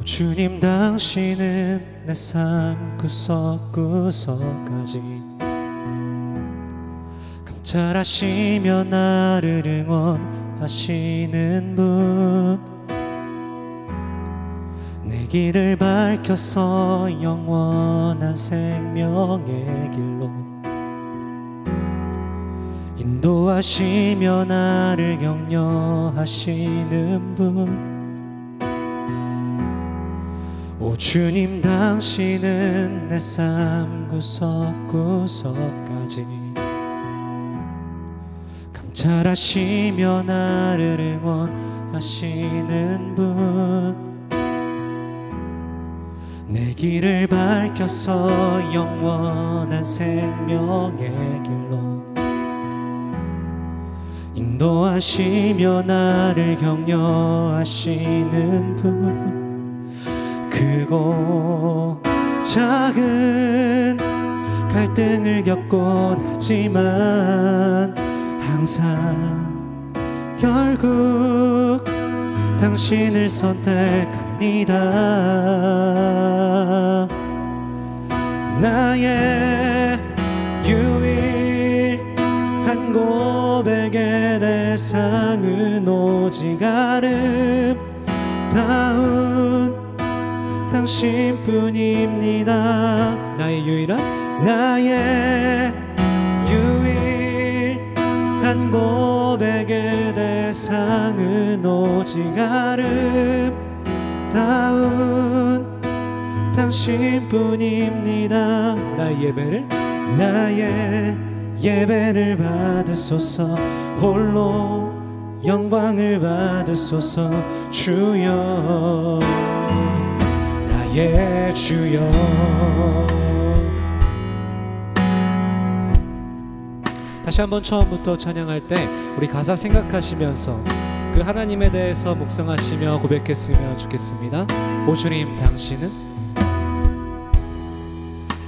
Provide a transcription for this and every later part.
주님 당신은 내 삶 구석구석까지 감찰하시며 나를 응원하시는 분, 내 길을 밝혀서 영원한 생명의 길로 인도하시며 나를 격려하시는 분, 오 주님 당신은 내 삶 구석구석까지 감찰하시며 나를 응원하시는 분, 내 길을 밝혀서 영원한 생명의 길로 인도하시며 나를 격려하시는 분, 크고 작은 갈등을 겪곤 하지만 항상 결국 당신을 선택합니다. 나의 유일한 고백의 대상은 오직 아름다운 당신뿐입니다. 나의 유일한 고백의 대상은 오직 아름다운 당신뿐입니다. 나의 예배를 받으소서, 홀로 영광을 받으소서. 주여, 나의 주여. 다시 한번 처음부터 찬양할 때 우리 가사 생각하시면서 그 하나님에 대해서 묵상하시며 고백했으면 좋겠습니다. 오 주님 당신은,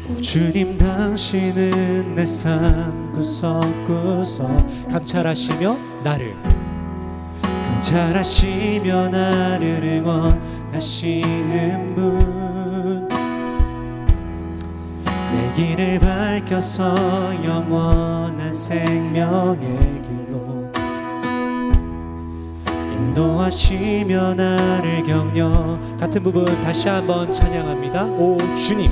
오 주님 당신은 내 삶 구석구석 감찰하시며 나를 응원하시는 분, 내 길을 밝혀서 영원한 생명의 길로 인도하시며 나를 격려. 같은 부분 다시 한번 찬양합니다. 오 주님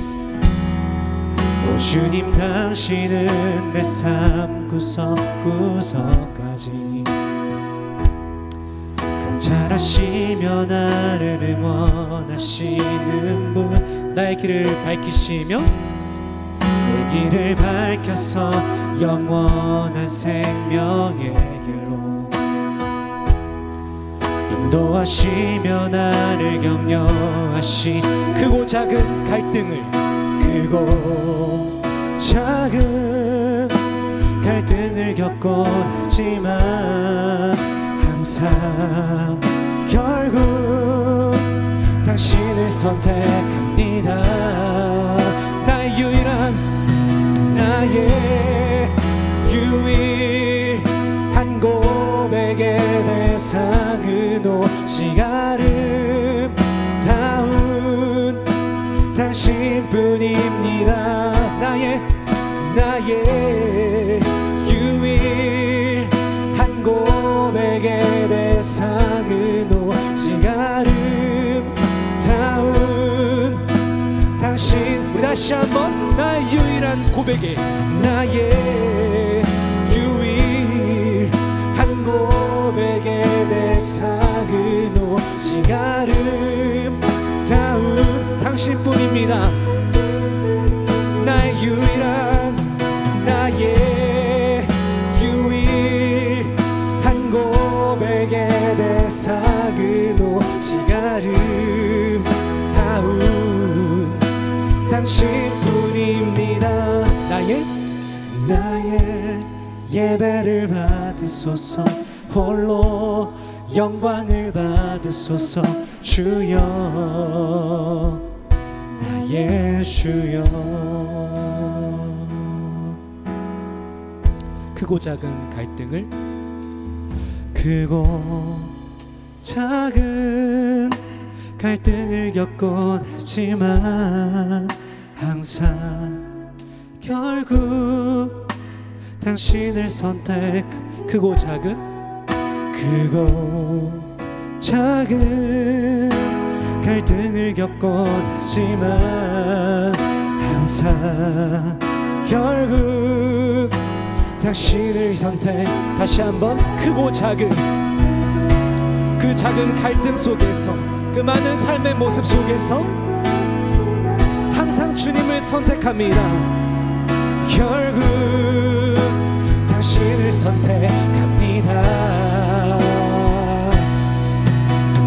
당신은 내 삶 구석구석까지 감찰하시며 나를 응원하시는 분, 나의 길을 밝히시며 내 길을 밝혀서 영원한 생명의 길로 인도하시며 나를 격려하시. 크고 작은 갈등을, 크고 작은 갈등을 겪곤 하지만 항상 결국 당신을 선택합니다. 나의 유일한 고백의 대상은 오직 아름다운 당신뿐입니다. 나의 유일한 고백의 대상은 오직 아름다운 당신. 우리 다시 한번 나의 유일한 고백에, 나의 유일한 고백의 대상은 오직 아름다운 당신뿐입니다. 나의 유일한 고백의 대상은 오직 아름다운 당신뿐입니다. 나의 예배를 받으소서, 홀로 영광을 받으소서. 주여, 나의 주여. 크고 작은 갈등을, 크고 작은 갈등을 겪곤 하지만 항상 결국 당신을 선택. 크고 작은 갈등을 겪곤 하지만 항상 결국 당신을 선택. 다시 한번 크고 작은 그 작은 갈등 속에서, 그 많은 삶의 모습 속에서 항상 주님을 선택합니다. 결국 당신을 선택합니다.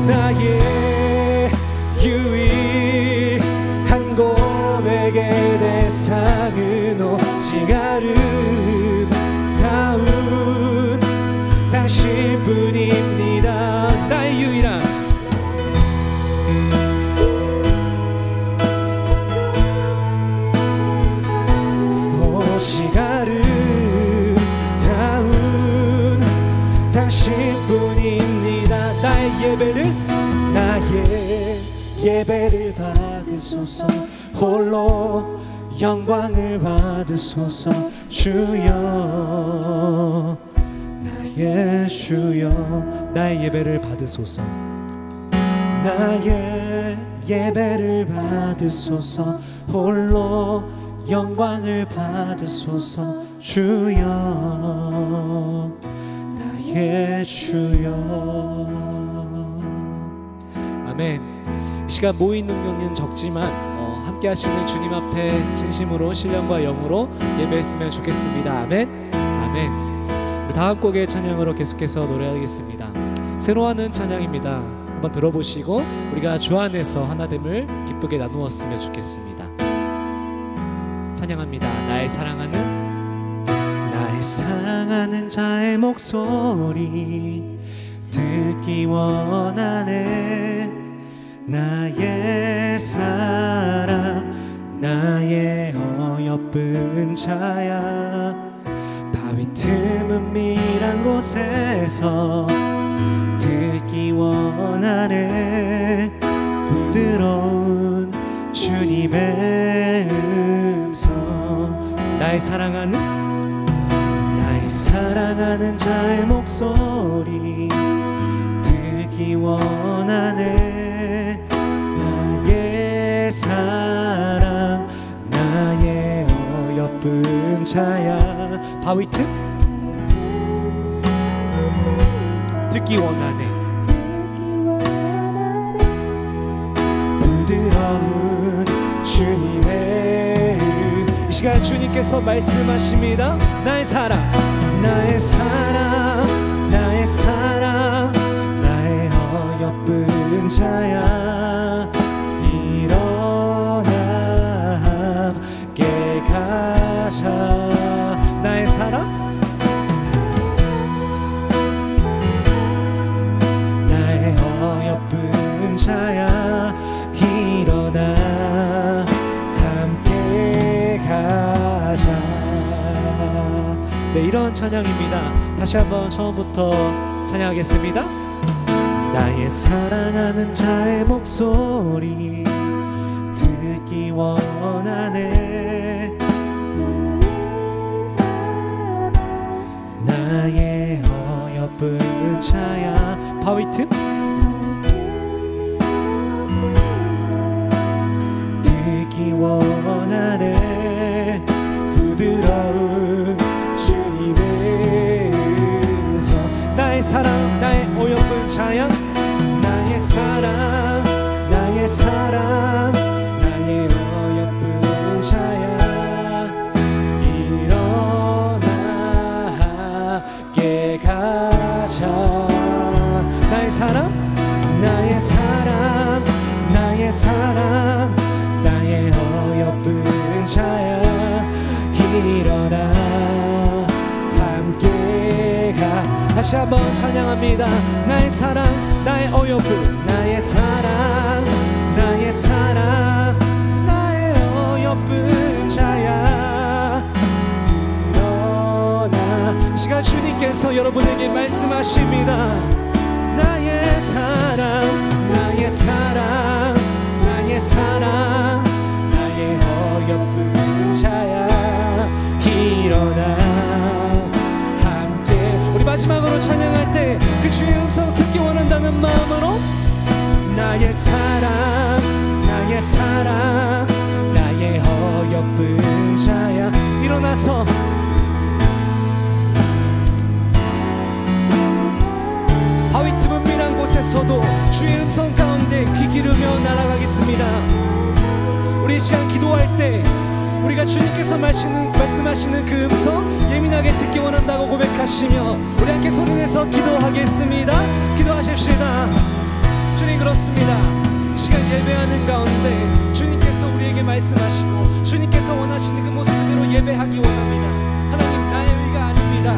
나의 유일한 고백의 대상은 오직 아름다운 당신뿐입니다. 나의 유일한 오직 아름다운 당신뿐입니다. 나의 예배를 받으소서. 홀로 영광을 받으소서. 주여, 나의 주여, 나의 예배를 받으소서. 나의 예배를 받으소서. 홀로 영광을 받으소서. 주여, 나의 주여. 아멘. 이 시간 모인 능력은 적지만 함께 하시는 주님 앞에 진심으로 신령과 영으로 예배했으면 좋겠습니다. 아멘. 아멘. 우리 다음 곡의 찬양으로 계속해서 노래하겠습니다. 새로워하는 찬양입니다. 한번 들어보시고 우리가 주 안에서 하나됨을 기쁘게 나누었으면 좋겠습니다. 찬양합니다. 나의 사랑하는 자의 목소리 듣기 원하네. 나의 사랑, 나의 어여쁜 자야. 바위 틈 은밀한 곳에서 듣기 원하네. 부드러운 주님의 음성. 나의 사랑하는 자의 목소리 듣기 원하네. 나의 사랑, 나의 어여쁜 자야. 바위 틈 듣기 원하네. 부드러운 주님의 이 시간 주님께서 말씀하십니다. 나의 사랑, 나의 어여쁜 자야. 일어나 함께 가자. 나의 사랑, 나의 어여쁜 자야. 일어나 함께 가자. 네, 이런 찬양입니다. 다시 한번 처음부터 찬양하겠습니다. 나의 사랑하는 자의 목소리 듣기 원하네. 나의 어여쁜 자야. 바위 틈 듣기 원하네. 부드러운 주님의 음성. 나의 사랑, 나의 어여쁜 자야. 나의 사랑, 나의 어여쁜 자야. 일어나 함께 가자. 나의 사랑, 나의 어여쁜 자야. 일어나 함께 가. 다시 한번 찬양합니다. 나의 사랑, 나의 어여쁜, 나의 어여쁜 자야. 일어나. 이 시간 주님께서 여러분에게 말씀하십니다. 나의 사랑, 사랑 나의 어여쁜 자야 일어나. 함께 우리 마지막으로 찬양할 때 그 주의 음성 듣기 원한다는 마음으로 나의 사랑 나의 사랑 나의 어여쁜 자야 일어나서 바위 틈은 미란 곳에서도 주의 음성 가운데 귀 기르며 날아가겠습니다. 우리 이 시간 기도할 때 우리가 주님께서 말씀하시는 그 음성 예민하게 듣기 원한다고 고백하시며 우리 함께 소리내서 기도하겠습니다. 기도하십시다. 주님, 그렇습니다. 시간 예배하는 가운데 주님께서 우리에게 말씀하시고 주님께서 원하시는 그 모습대로 예배하기 원합니다. 하나님, 나의 의가 아닙니다.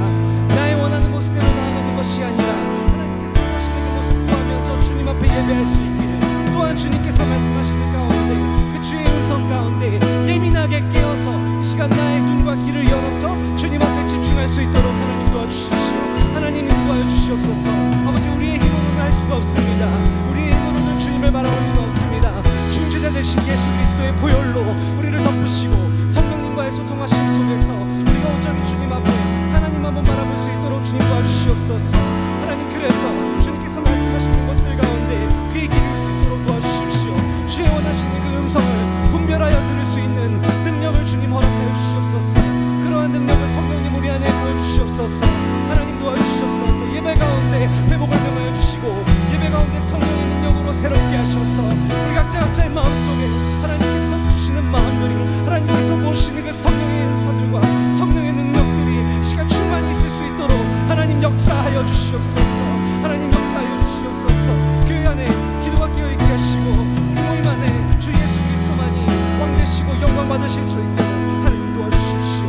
나의 원하는 모습대로 나아가는 것이 아니라 하나님께서 원하시는 그 모습 구하면서 주님 앞에 예배할 수 있기를, 또한 주님께서 말씀하시는 가운데 그 주의 음성 가운데 예민하게 깨어서 이 시간 나의 눈과 귀를 열어서 주님 앞에 집중할 수 있도록 하나님 도와주십시오. 하나님 인도하여 주시옵소서. 아버지, 우리의 힘으로는 할 수가 없습니다. 우리의 힘으로는 주님을 바라볼 수가 없습니다. 중지자 되신 예수 그리스도의 보혈로 우리를 덮으시고 성령님과의 소통하심 속에서 우리가 온전히 주님 앞에 하나님 한번 바라볼 수 있도록 주님 도와주시옵소서. 하나님, 그래서 주님께서 말씀하시는 것들 가운데 귀에 기울 수 있도록 도와주십시오. 주의 원하시는 그 음성을 분별하여 들을 수 있는 능력을 주님 허락하여 주시옵소서. 그러한 능력을 성령님 우리 안에 보여주시옵소서. 하나님, 도와주시옵소서. 예배 가운데 회복을 금하여 주시고 예배 가운데 성령의 능력으로 새롭게 하셔서 우리 각자의 마음속에 하나님께서 주시는 마음들이, 하나님께서 모시는 그 성령의 은사들과 성령의 능력들이 시간 충만히 있을 수 있도록 하나님 역사하여 주시옵소서. 하나님, 역사하여 주시옵소서. 교회 안에 기도가 깨어있게 하시고 우리 모임 안에 주 예수 그리스도만이 왕 되시고 영광 받으실 수 있도록 하나님 도와주십시오.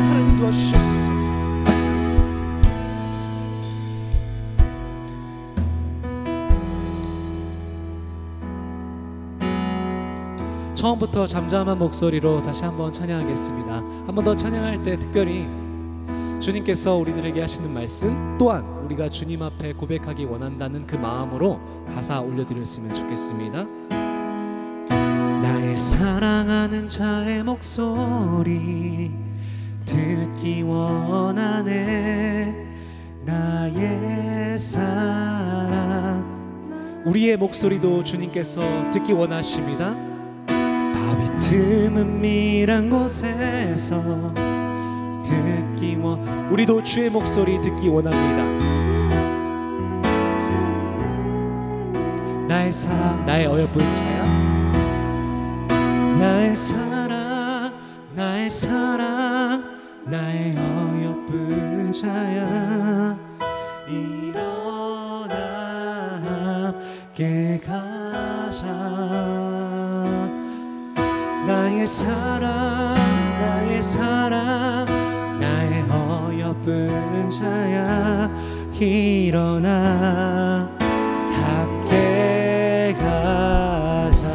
하나님 도와주시옵소서. 처음부터 잠잠한 목소리로 다시 한번 찬양하겠습니다. 한 번 더 찬양할 때 특별히 주님께서 우리들에게 하시는 말씀, 또한 우리가 주님 앞에 고백하기 원한다는 그 마음으로 가사 올려드렸으면 좋겠습니다. 나의 사랑하는 자의 목소리 듣기 원하네. 나의 사랑, 우리의 목소리도 주님께서 듣기 원하십니다. 바위 틈은 미란 곳에서 듣기 우리도 주의 목소리 듣기 원합니다. 나의 사랑 나의 어여쁜 자야, 나의 사랑 나의 사랑 나의 어여쁜 자야 일어나 함께 가자. 나의 사랑 나의 사랑 나의 어여쁜 자야 일어나 함께 가자.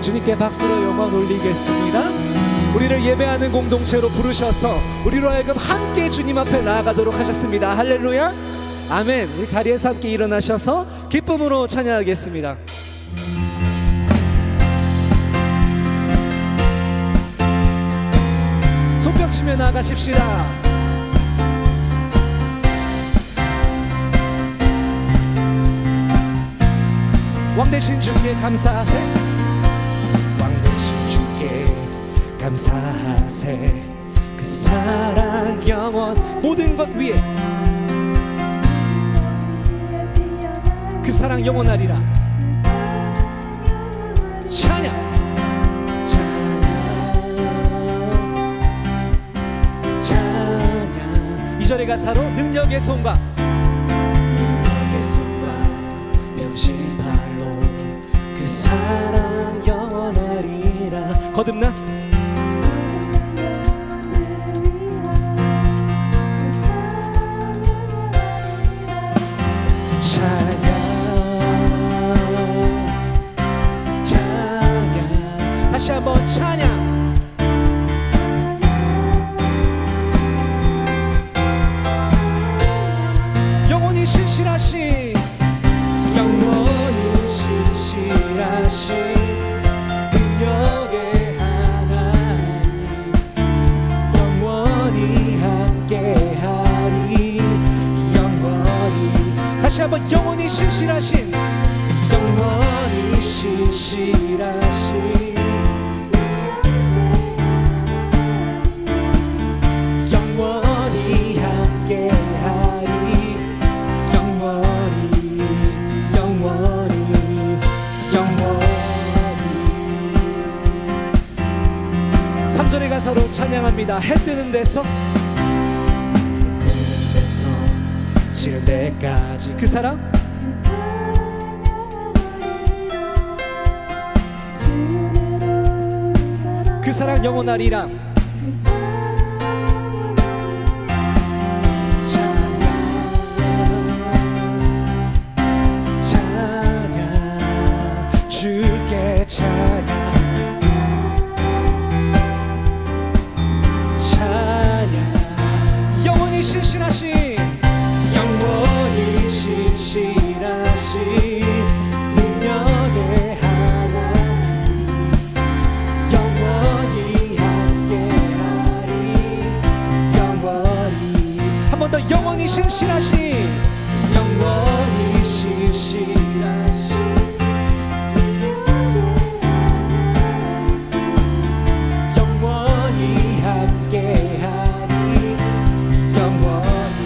주님께 박수로 영광 올리겠습니다. 우리를 예배하는 공동체로 부르셔서 우리로 하여금 함께 주님 앞에 나아가도록 하셨습니다. 할렐루야, 아멘. 우리 자리에서 함께 일어나셔서 기쁨으로 찬양하겠습니다. 손뼉 치며 나가십시다. 왕 되신 주께 감사하세. 왕 되신 주께 감사하세. 그 사랑 영원 모든 것 위에 그 사랑 영원하리라. 찬양 찬양. 2절의 가사로 능력의 손과 병신 팔로 그 사랑 영원하리라. 거듭나 찬양 찬양. 다시 한번 찬양. 신실하신 영원히 신실하신 다시 한번 영원히 신실하신, 영원히 신실하신, 영원히 함께하리, 영원히 영원히 영원히. 3절의 가사로 찬양합니다. 해 뜨는 데서 지를 때까지 그 사랑, 그 사랑 영원하리라. 찬양 찬양 주께 찬양 찬양. 영원히 신실하신, 영원히 신실하신 능력의 하나님, 영원히 함께하리, 영원히. 한 번 더. 영원히 신실하신, 영원히 신실하신, 영원히 함께하리, 영원히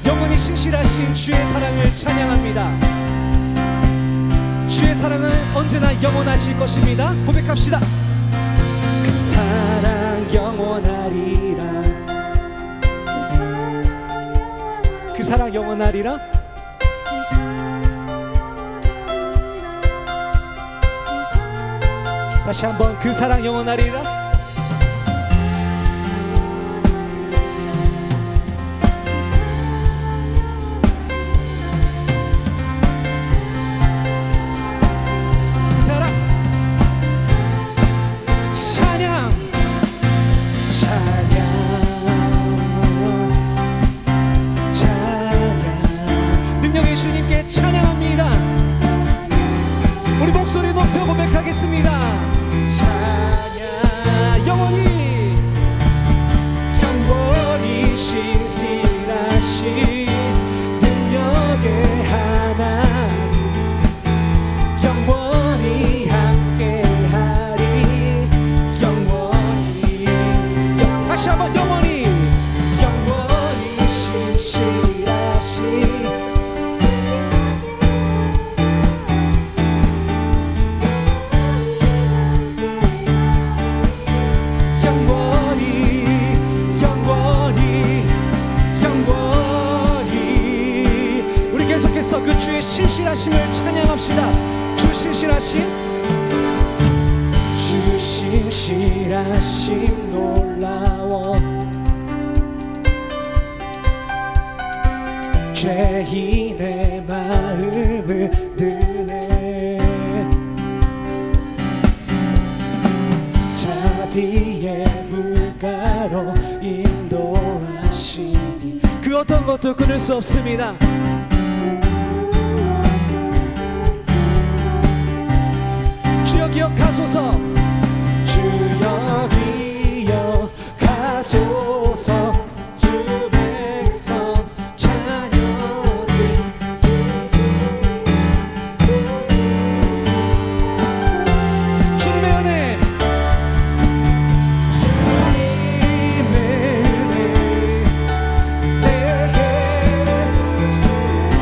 영원히 신실하신 주의 사랑을 찬양합니다. 주의 사랑은 언제나 영원하실 것입니다. 고백합시다. 그 사랑 영원하리라, 그 사랑 영원하리라. 다시 한번. 그 사랑 영원하리라. 주님께 찬양합니다. 우리 목소리 높여 고백하겠습니다. 찬양. 영원히 영원히 신실하신 능력의 하나님, 영원히 함께하리, 영원히. 다시 한번. 영원히 영원히 신실하신, 그 주의 신실하심을 찬양합시다. 주 신실하심, 주 신실하심 놀라워, 죄인의 마음을 드네, 자비의 물가로 인도하시니 그 어떤 것도 끊을 수 없습니다. 주여 기억하소서, 주여 기억하소서, 주 백성 자녀들 주님의 은혜, 주님의 은혜 내게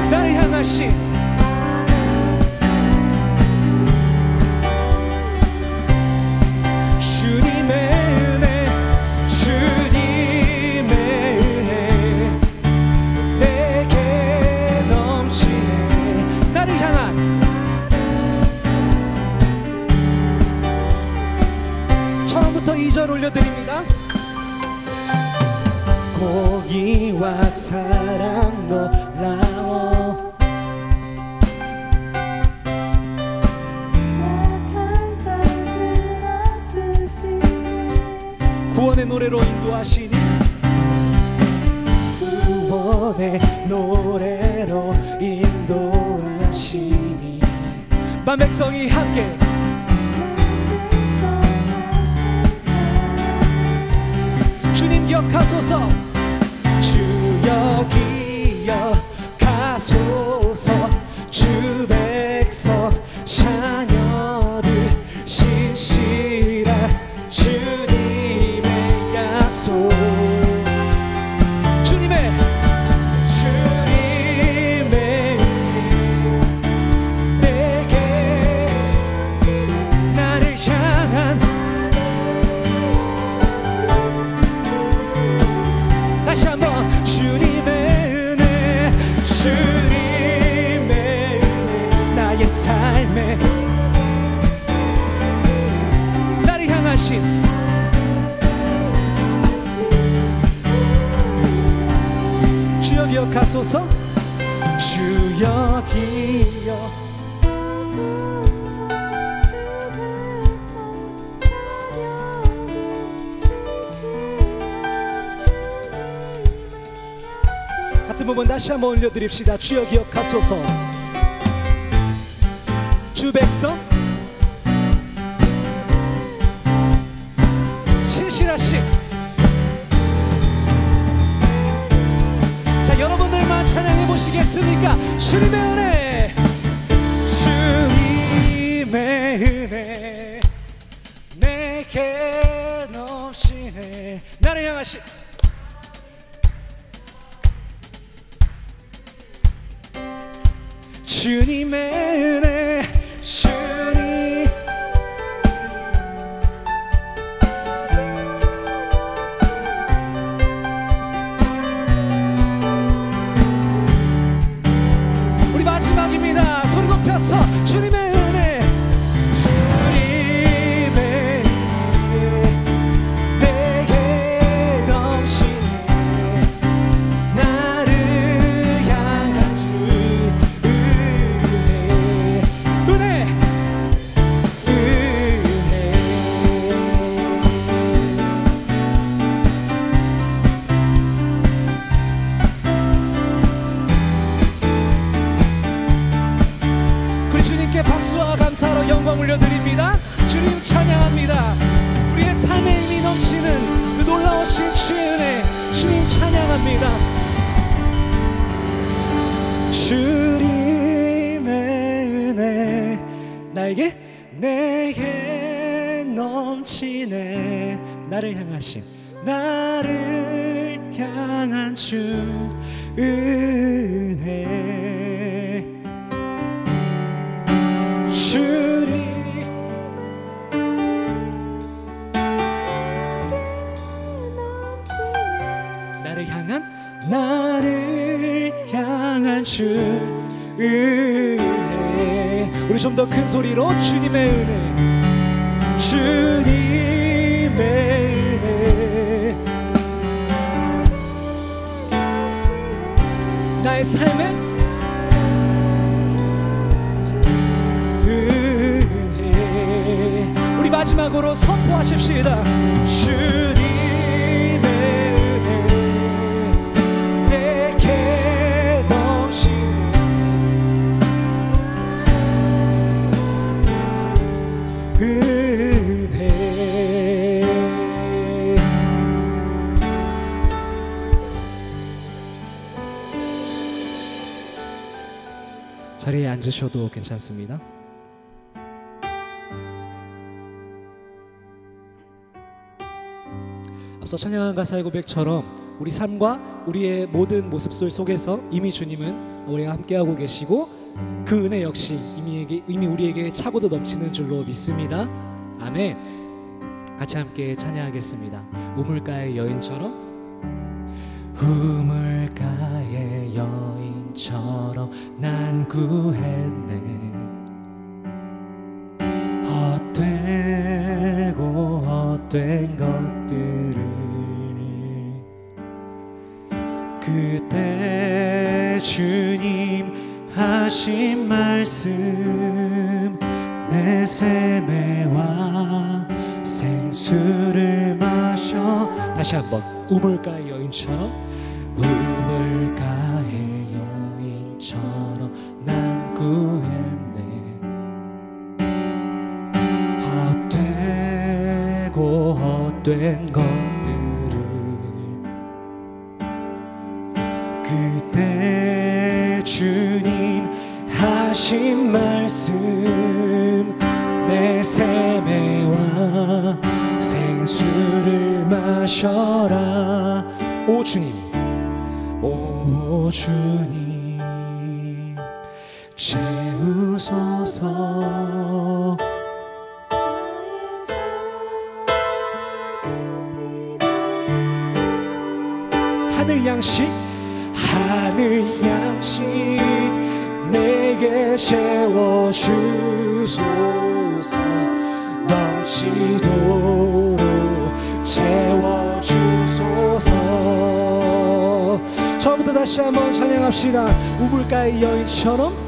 나를 향하신 올려드립니다. 공의와 사랑 놀라워, 구원의 노래로 인도하시니, 구원의 노래로 인도하시니, 만 백성이 함께 기억하소서. 주여 기억하소서. 주 백성 자녀들 신실한 주님의 약속. 주님의 내게 나를 향한 다시 한번 주님의 은혜 주님의 은혜 나의 삶에 나를 향하신 주여 기억하소서. 주여 기억 같은 부분 다시 한번 올려드립시다. 주여 기억하소서. 주 백성 신실하신. 자, 여러분들만 찬양해 보시겠습니까? 주님의 은혜 주님의 은혜 내게 넘치네. 나를 향하신 주님의 은혜 주님 우리 마지막입니다. 소리 높여서 주님의 은혜 주님의 은혜 내게 넘치네. 나를 향한 주 은혜 우리 주님께 박수와 감사로 영광 올려드립니다. 주님 찬양합니다. 우리의 삶에 힘이 넘치는 그 놀라우신 주의 은혜 주님 찬양합니다. 주님의 은혜 내게 넘치네. 나를 향한 주 은혜 주님 나를 향한 주 은혜. 우리 좀 더 큰 소리로 주님의 은혜 주님의 은혜 나의 삶에 은혜. 우리 마지막으로 선포하십시다. 주님의 은혜 내게 넘치네. 은혜. 자리에 앉으셔도 괜찮습니다. 앞서 찬양한 가사의 고백처럼 우리 삶과 우리의 모든 모습들 속에서 이미 주님은 우리가 함께하고 계시고 그 은혜 역시 이미 우리에게 차고도 넘치는 줄로 믿습니다. 아멘. 같이 함께 찬양하겠습니다. 우물가의 여인처럼. 우물가의 여인처럼 난 구했네. 헛된 것들을 그때 주님 하신 말씀 내 샘에 와 생수를 마셔. 다시 한번. 우물가의 여인처럼. 우물가의 여인처럼 난 구했네. 헛된 것들을 그때 주님 하신 말씀 내 세매와 생수를 마셔라. 오 주님, 오 주님 채우소서. 하늘 양식, 하늘 양식 내게 채워주소서. 넘치도록 채워주소서. 처음부터 다시 한번 찬양합시다. 우물가의 여인처럼.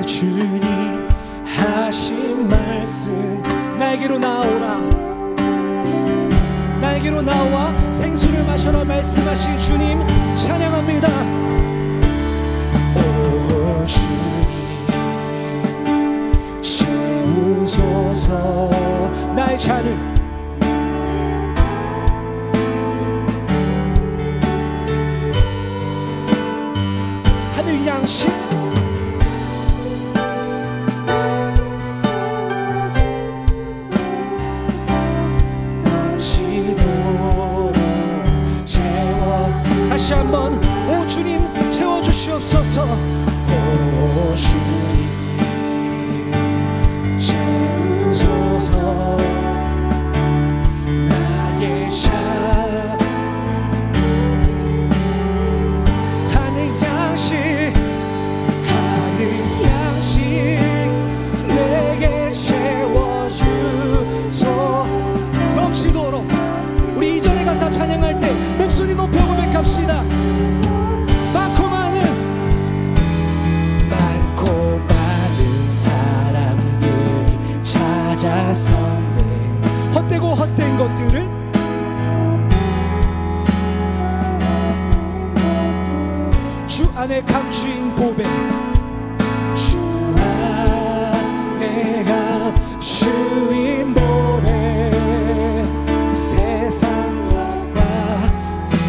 주님 하신 말씀 나에게로 나오라. 나에게로 나와 생수를 마셔라 말씀하신 주님 찬양합니다. 오 주님 채우소서. 나의 잔을 하늘 양식 다시 한번 오 주님 채워주시옵소서. 오 주님 채우소서. 나의 샷 하늘 양식 하늘 양식 내게 채워주소. 넘치도록 우리 이전에 가사 찬양할 때 목소리 높여 고백합시다. 많고 많은 사람들이 찾아섰네. 헛되고 헛된 것들을 주 안에 감추인 보배. 주 안에 감추인 보배. 세상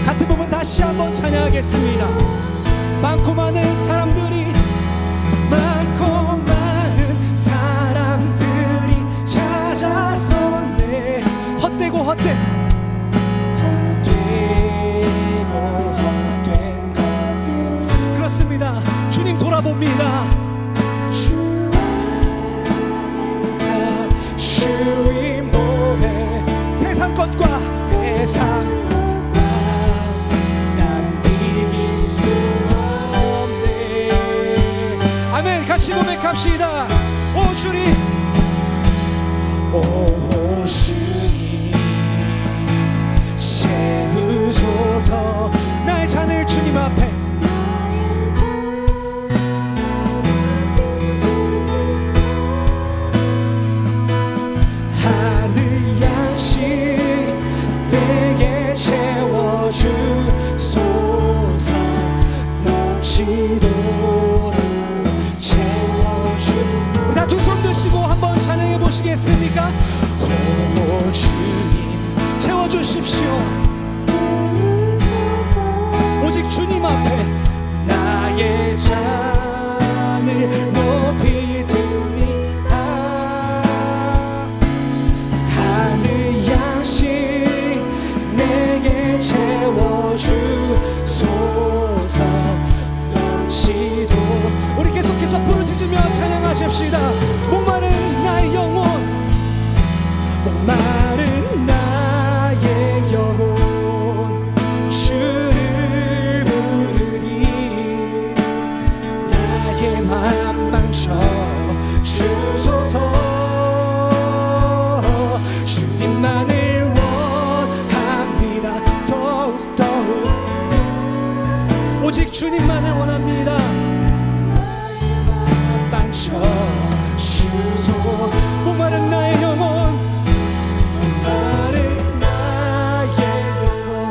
같은 부분 다시 한번 찬양하겠습니다. 많고 많은 사람들이 찾아섰네. 헛되고 헛된 것 그렇습니다. 주님 돌아봅니다. 주인 보배 세상 것과 아멘. 같이 고백합시다. 오 주님 오 주님 채우소서. 나의 잔을 주님 앞에 하늘 양식 내게 채워주소서. 넘치도록 우리 다 두 손 드시고 한번 찬양해 보시겠습니까? 오 주님 채워주십시오. 오직 주님 앞에 나의 잔을 높이 듭니다. 하늘 양식 내게 채워주소서. 넘치도 우리 계속해서 부르짖으며 찬양하십시다. 목마른 나의 영혼 목마른 나의 영혼 주를 부르니 나의 맘 망쳐 주소서. 주님만을 원합니다. 더욱더욱 오직 주님만을 원합니다. 주소 목마른 나의 영혼 목마른 나의 영혼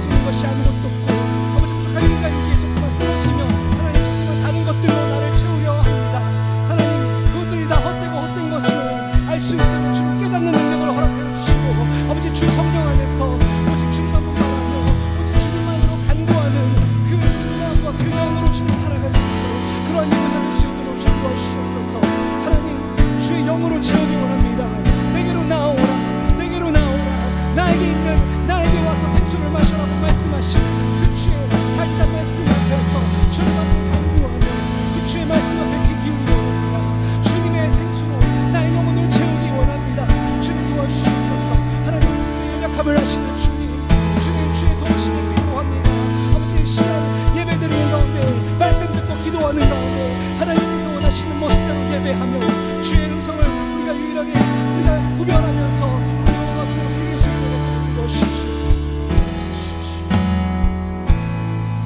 수 있는 것이 아무것도 없고 아버지 부족한 인간이기에 조금만 쓰러지며 하나님 조금만 다른 것들로 나를 채우려 합니다. 하나님 그것들이 다 헛되고 헛된 것을 알 수 있도록 주님 깨닫는 능력을 허락해 주시고 아버지 주 성령 안에서 오직 주님만만 바라며 오직 주님만으로 간구하는 그 마음과 그 영으로 주님 살아갈 수 있도록 그러한 예배 잡을 수 있도록 주님 도와주시옵소서. 하나님 주의 영으로 채우기 원합니다. 내게로 나오라, 내게로 나오라. 나에게 있는, 나에게 와서 생수를 마셔라고 말씀하신 그 주의 달달한 말씀 앞에서 주님 앞에 간구하며 그 주의 말씀 앞에 귀 기울이기 원합니다. 주님의 생수로 나의 영혼을 채우기 원합니다. 주님 도와주시옵소서. 하나님 우리의 연약함을 아시는 주님 주의 도우심을 필요합니다. 아버지 이 시간 예배드리는 가운데 말씀 듣고 기도하는 가운데 하나님께서 원하시는 모습대로 예배하며 주의 음성을 우리가 유일하게 우리가 구별하면서 영원하고 새길 수 있도록 도와주십시오.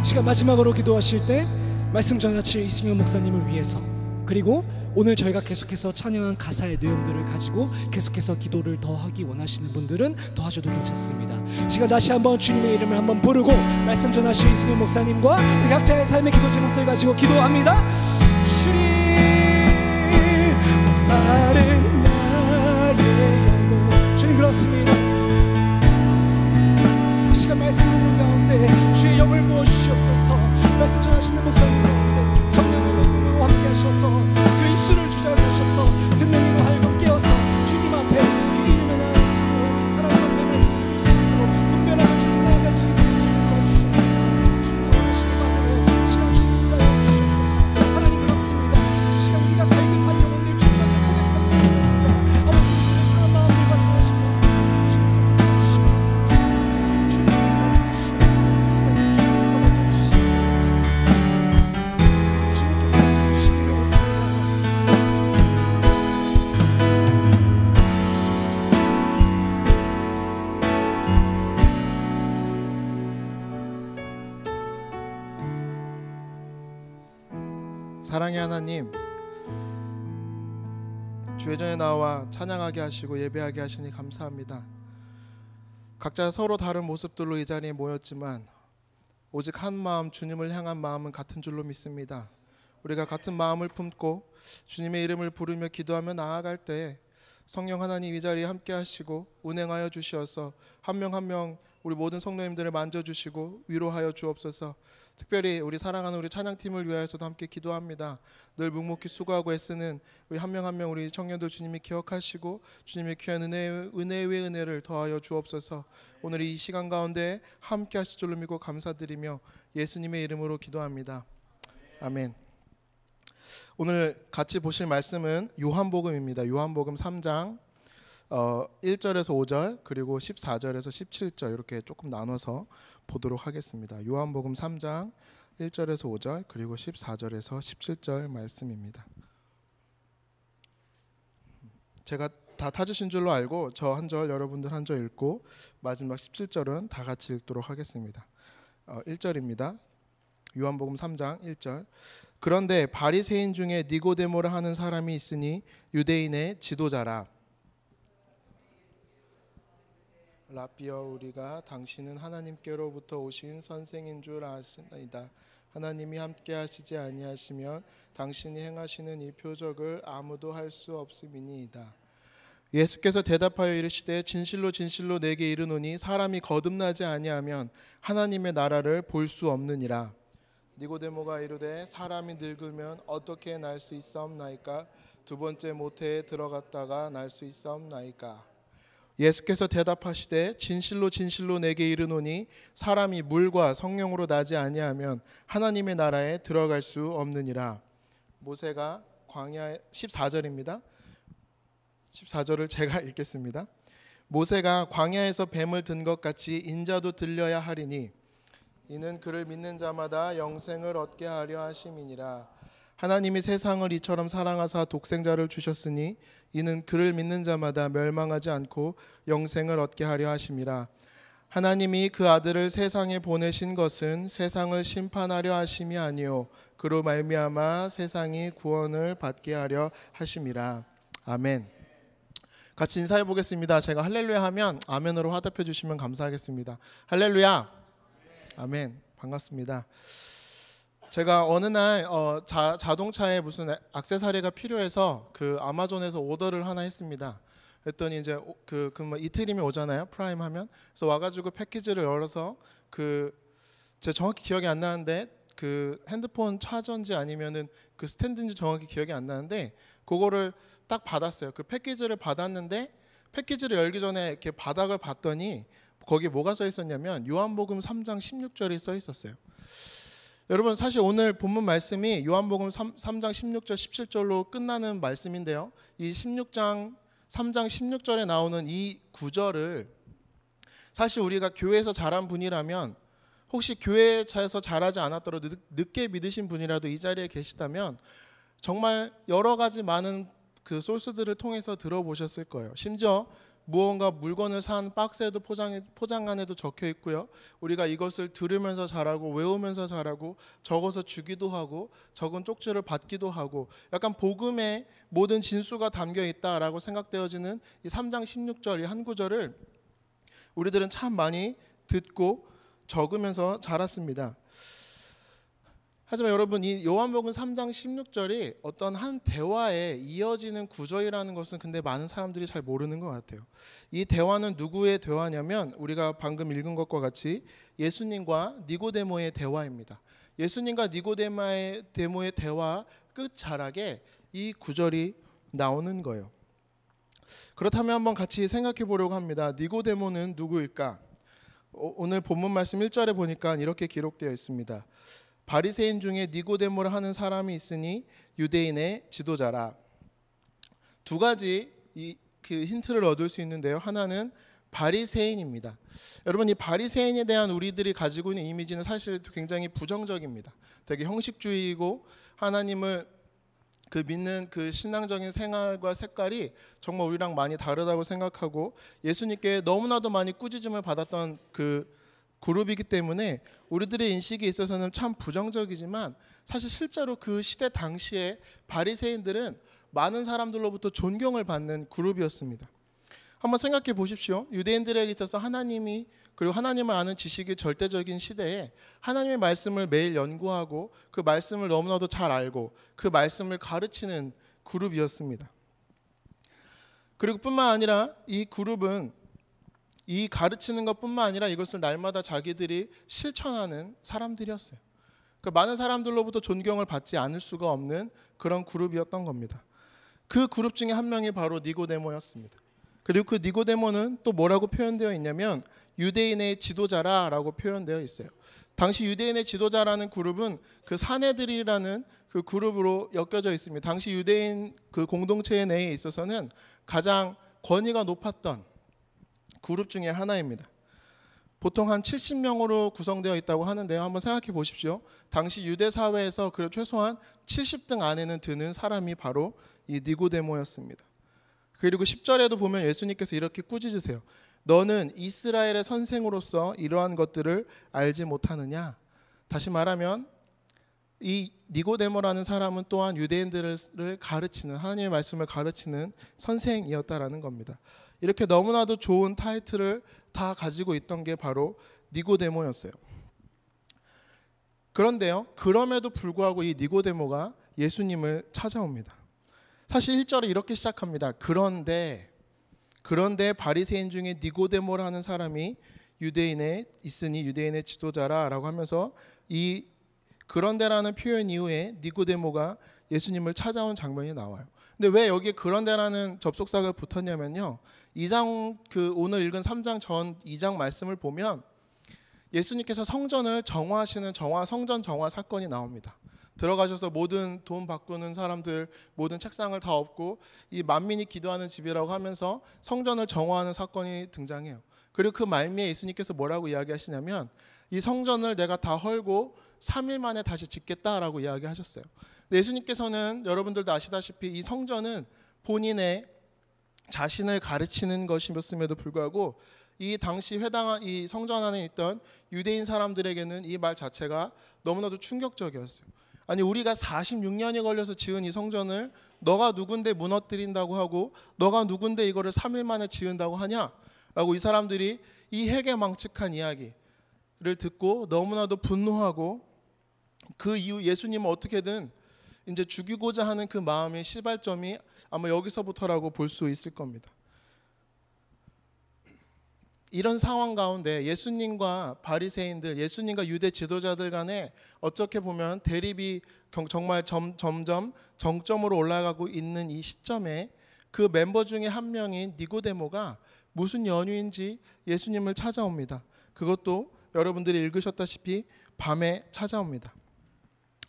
시간 마지막으로 기도하실 때 말씀 전하칠 이승현 목사님을 위해서 그리고 오늘 저희가 계속해서 찬양한 가사의 내용들을 가지고 계속해서 기도를 더 하기 원하시는 분들은 더 하셔도 괜찮습니다. 시간 다시 한번 주님의 이름을 한번 부르고 말씀 전하실 이승현 목사님과 우리 각자의 삶의 기도 제목들 가지고 기도합니다. 주님 마른 나의 영혼 주님 그렇습니다. 이 시간 말씀 듣는 가운데 주의 영을 부어주시옵소서. 말씀 전하시는 목사님 가운데 성령의 영으로 함께 하셔서 그 입술을 주장하셔서 듣는 이로 하여금 깨어서 주님 앞에 그 이름에 나아갈 수 있도록 하나님 앞에 말씀드릴 수 있도록 분별하고 주님 나아갈 수 있도록 주님 도와주시옵소서. 주님 선하시는 마음으로 시간 주님 인도하여 주시옵소서. 하나님 그렇습니다. 이 시간 우리가 갈급한 영혼들 주님 앞에 고백하는 영혼입니다. 아버지 우리의 상한 마음들과 상하신 마음 주님께서 주시옵소서. 주님께서 사랑의 하나님, 주의 전에 나와 찬양하게 하시고 예배하게 하시니 감사합니다. 각자 서로 다른 모습들로 이 자리에 모였지만 오직 한 마음, 주님을 향한 마음은 같은 줄로 믿습니다. 우리가 같은 마음을 품고 주님의 이름을 부르며 기도하며 나아갈 때 성령 하나님 이 자리에 함께 하시고 운행하여 주시어서 한 명 한 명 우리 모든 성도님들을 만져주시고 위로하여 주옵소서. 특별히 우리 사랑하는 우리 찬양팀을 위하여서도 함께 기도합니다. 늘 묵묵히 수고하고 애쓰는 우리 한 명 한 명 우리 청년들 주님이 기억하시고 주님의 귀한 은혜 위에 은혜를 더하여 주옵소서. 오늘 이 시간 가운데 함께 하실 줄로 믿고 감사드리며 예수님의 이름으로 기도합니다. 아멘. 오늘 같이 보실 말씀은 요한복음입니다. 요한복음 3장 1절에서 5절 그리고 14절에서 17절 이렇게 조금 나눠서 보도록 하겠습니다. 요한복음 3장 1절에서 5절 그리고 14절에서 17절 말씀입니다. 제가 다 타주신 줄로 알고 저 한 절 여러분들 한 절 읽고 마지막 17절은 다 같이 읽도록 하겠습니다. 1절입니다. 요한복음 3장 1절. 그런데 바리새인 중에 니고데모라 하는 사람이 있으니 유대인의 지도자라. 라비어, 우리가 당신은 하나님께로부터 오신 선생인 줄 아시나이다. 하나님이 함께 하시지 아니하시면 당신이 행하시는 이 표적을 아무도 할 수 없음이니이다. 예수께서 대답하여 이르시되 진실로 진실로 내게 이르노니 사람이 거듭나지 아니하면 하나님의 나라를 볼 수 없느니라. 니고데모가 이르되 사람이 늙으면 어떻게 날 수 있사옵나이까? 두 번째 모태에 들어갔다가 날 수 있사옵나이까? 예수께서 대답하시되 진실로 진실로 내게 이르노니 사람이 물과 성령으로 나지 아니하면 하나님의 나라에 들어갈 수 없느니라. 모세가 광야 14절입니다. 14절을 제가 읽겠습니다. 모세가 광야에서 뱀을 든 것 같이 인자도 들려야 하리니 이는 그를 믿는 자마다 영생을 얻게 하려 하심이니라. 하나님이 세상을 이처럼 사랑하사 독생자를 주셨으니 이는 그를 믿는 자마다 멸망하지 않고 영생을 얻게 하려 하심이라. 하나님이 그 아들을 세상에 보내신 것은 세상을 심판하려 하심이 아니요 그로 말미암아 세상이 구원을 받게 하려 하심이라. 아멘. 같이 인사해 보겠습니다. 제가 할렐루야 하면 아멘으로 화답해 주시면 감사하겠습니다. 할렐루야. 아멘. 반갑습니다. 제가 어느 날 자동차에 무슨 액세서리가 필요해서 그 아마존에서 오더를 하나 했습니다. 그랬더니 이제 뭐 이틀이면 오잖아요. 프라임 하면. 그래서 와가지고 패키지를 열어서 제 정확히 기억이 안 나는데 그 핸드폰 차전지 아니면은 그 스탠드인지 정확히 기억이 안 나는데 그거를 딱 받았어요. 그 패키지를 받았는데 패키지를 열기 전에 이렇게 바닥을 봤더니 거기에 뭐가 써 있었냐면 요한복음 3장 16절이 써 있었어요. 여러분 사실 오늘 본문 말씀이 요한복음 3장 16절 17절로 끝나는 말씀인데요. 이 3장 16절에 나오는 이 구절을 사실 우리가 교회에서 자란 분이라면 혹시 교회에서 자라지 않았더라도 늦게 믿으신 분이라도 이 자리에 계시다면 정말 여러 가지 많은 그 소스들을 통해서 들어보셨을 거예요. 심지어 무언가 물건을 산 박스에도 포장 안에도 적혀 있고요. 우리가 이것을 들으면서 자라고 외우면서 자라고 적어서 주기도 하고 적은 쪽지를 받기도 하고 약간 복음의 모든 진수가 담겨 있다라고 생각되어지는 이 3장 16절 이 한 구절을 우리들은 참 많이 듣고 적으면서 자랐습니다. 하지만 여러분 이 요한복음 3장 16절이 어떤 한 대화에 이어지는 구절이라는 것은 근데 많은 사람들이 잘 모르는 것 같아요. 이 대화는 누구의 대화냐면 우리가 방금 읽은 것과 같이 예수님과 니고데모의 대화입니다. 예수님과 니고데모의 대화 끝자락에 이 구절이 나오는 거예요. 그렇다면 한번 같이 생각해 보려고 합니다. 니고데모는 누구일까? 오늘 본문 말씀 1절에 보니까 이렇게 기록되어 있습니다. 바리새인 중에 니고데모를 하는 사람이 있으니 유대인의 지도자라. 두 가지 그 힌트를 얻을 수 있는데요. 하나는 바리새인입니다. 여러분 이 바리새인에 대한 우리들이 가지고 있는 이미지는 사실 굉장히 부정적입니다. 되게 형식주의이고 하나님을 믿는 그 신앙적인 생활과 색깔이 정말 우리랑 많이 다르다고 생각하고 예수님께 너무나도 많이 꾸짖음을 받았던 그 그룹이기 때문에 우리들의 인식에 있어서는 참 부정적이지만 사실 실제로 그 시대 당시에 바리새인들은 많은 사람들로부터 존경을 받는 그룹이었습니다. 한번 생각해 보십시오. 유대인들에게 있어서 하나님이 그리고 하나님을 아는 지식이 절대적인 시대에 하나님의 말씀을 매일 연구하고 그 말씀을 너무나도 잘 알고 그 말씀을 가르치는 그룹이었습니다. 그리고 뿐만 아니라 이 그룹은 이 가르치는 것뿐만 아니라 이것을 날마다 자기들이 실천하는 사람들이었어요. 그러니까 많은 사람들로부터 존경을 받지 않을 수가 없는 그런 그룹이었던 겁니다. 그 그룹 중에 한 명이 바로 니고데모였습니다. 그리고 그 니고데모는 또 뭐라고 표현되어 있냐면 유대인의 지도자라고 표현되어 있어요. 당시 유대인의 지도자라는 그룹은 그 사내들이라는 그 그룹으로 엮여져 있습니다. 당시 유대인 그 공동체 내에 있어서는 가장 권위가 높았던 그룹 중에 하나입니다. 보통 한 70명으로 구성되어 있다고 하는데요. 한번 생각해 보십시오. 당시 유대 사회에서 그래도 최소한 70등 안에는 드는 사람이 바로 이 니고데모였습니다. 그리고 10절에도 보면 예수님께서 이렇게 꾸짖으세요. 너는 이스라엘의 선생으로서 이러한 것들을 알지 못하느냐? 다시 말하면 이 니고데모라는 사람은 또한 유대인들을 가르치는 하나님의 말씀을 가르치는 선생이었다라는 겁니다. 이렇게 너무나도 좋은 타이틀을 다 가지고 있던 게 바로 니고데모였어요. 그런데요, 그럼에도 불구하고 이 니고데모가 예수님을 찾아옵니다. 사실 1절에 이렇게 시작합니다. 그런데 바리새인 중에 니고데모라는 사람이 유대인에 있으니 유대인의 지도자라라고 하면서 이 그런데라는 표현 이후에 니고데모가 예수님을 찾아온 장면이 나와요. 근데 왜 여기에 그런데라는 접속사가 붙었냐면요. 2장 오늘 읽은 3장 전 2장 말씀을 보면 예수님께서 성전을 정화하시는 성전 정화 사건이 나옵니다. 들어가셔서 모든 돈 바꾸는 사람들 모든 책상을 다 엎고 이 만민이 기도하는 집이라고 하면서 성전을 정화하는 사건이 등장해요. 그리고 그 말미에 예수님께서 뭐라고 이야기하시냐면 이 성전을 내가 다 헐고 3일 만에 다시 짓겠다라고 이야기하셨어요. 예수님께서는 여러분들도 아시다시피 이 성전은 본인의 자신을 가르치는 것이었음에도 불구하고 이 당시 회당한 이 성전 안에 있던 유대인 사람들에게는 이 말 자체가 너무나도 충격적이었어요. 아니 우리가 46년이 걸려서 지은 이 성전을 너가 누군데 무너뜨린다고 하고 너가 누군데 이거를 3일 만에 지은다고 하냐라고 이 사람들이 이 해괴망측한 이야기 듣고 너무나도 분노하고 그 이후 예수님을 어떻게든 이제 죽이고자 하는 그 마음의 시발점이 아마 여기서부터라고 볼 수 있을 겁니다. 이런 상황 가운데 예수님과 바리새인들, 예수님과 유대 지도자들 간에 어떻게 보면 대립이 정말 점점 정점으로 올라가고 있는 이 시점에 그 멤버 중에 한 명인 니고데모가 무슨 연유인지 예수님을 찾아옵니다. 그것도 여러분들이 읽으셨다시피 밤에 찾아옵니다.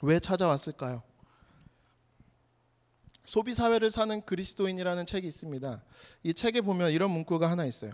왜 찾아왔을까요? 소비사회를 사는 그리스도인이라는 책이 있습니다. 이 책에 보면 이런 문구가 하나 있어요.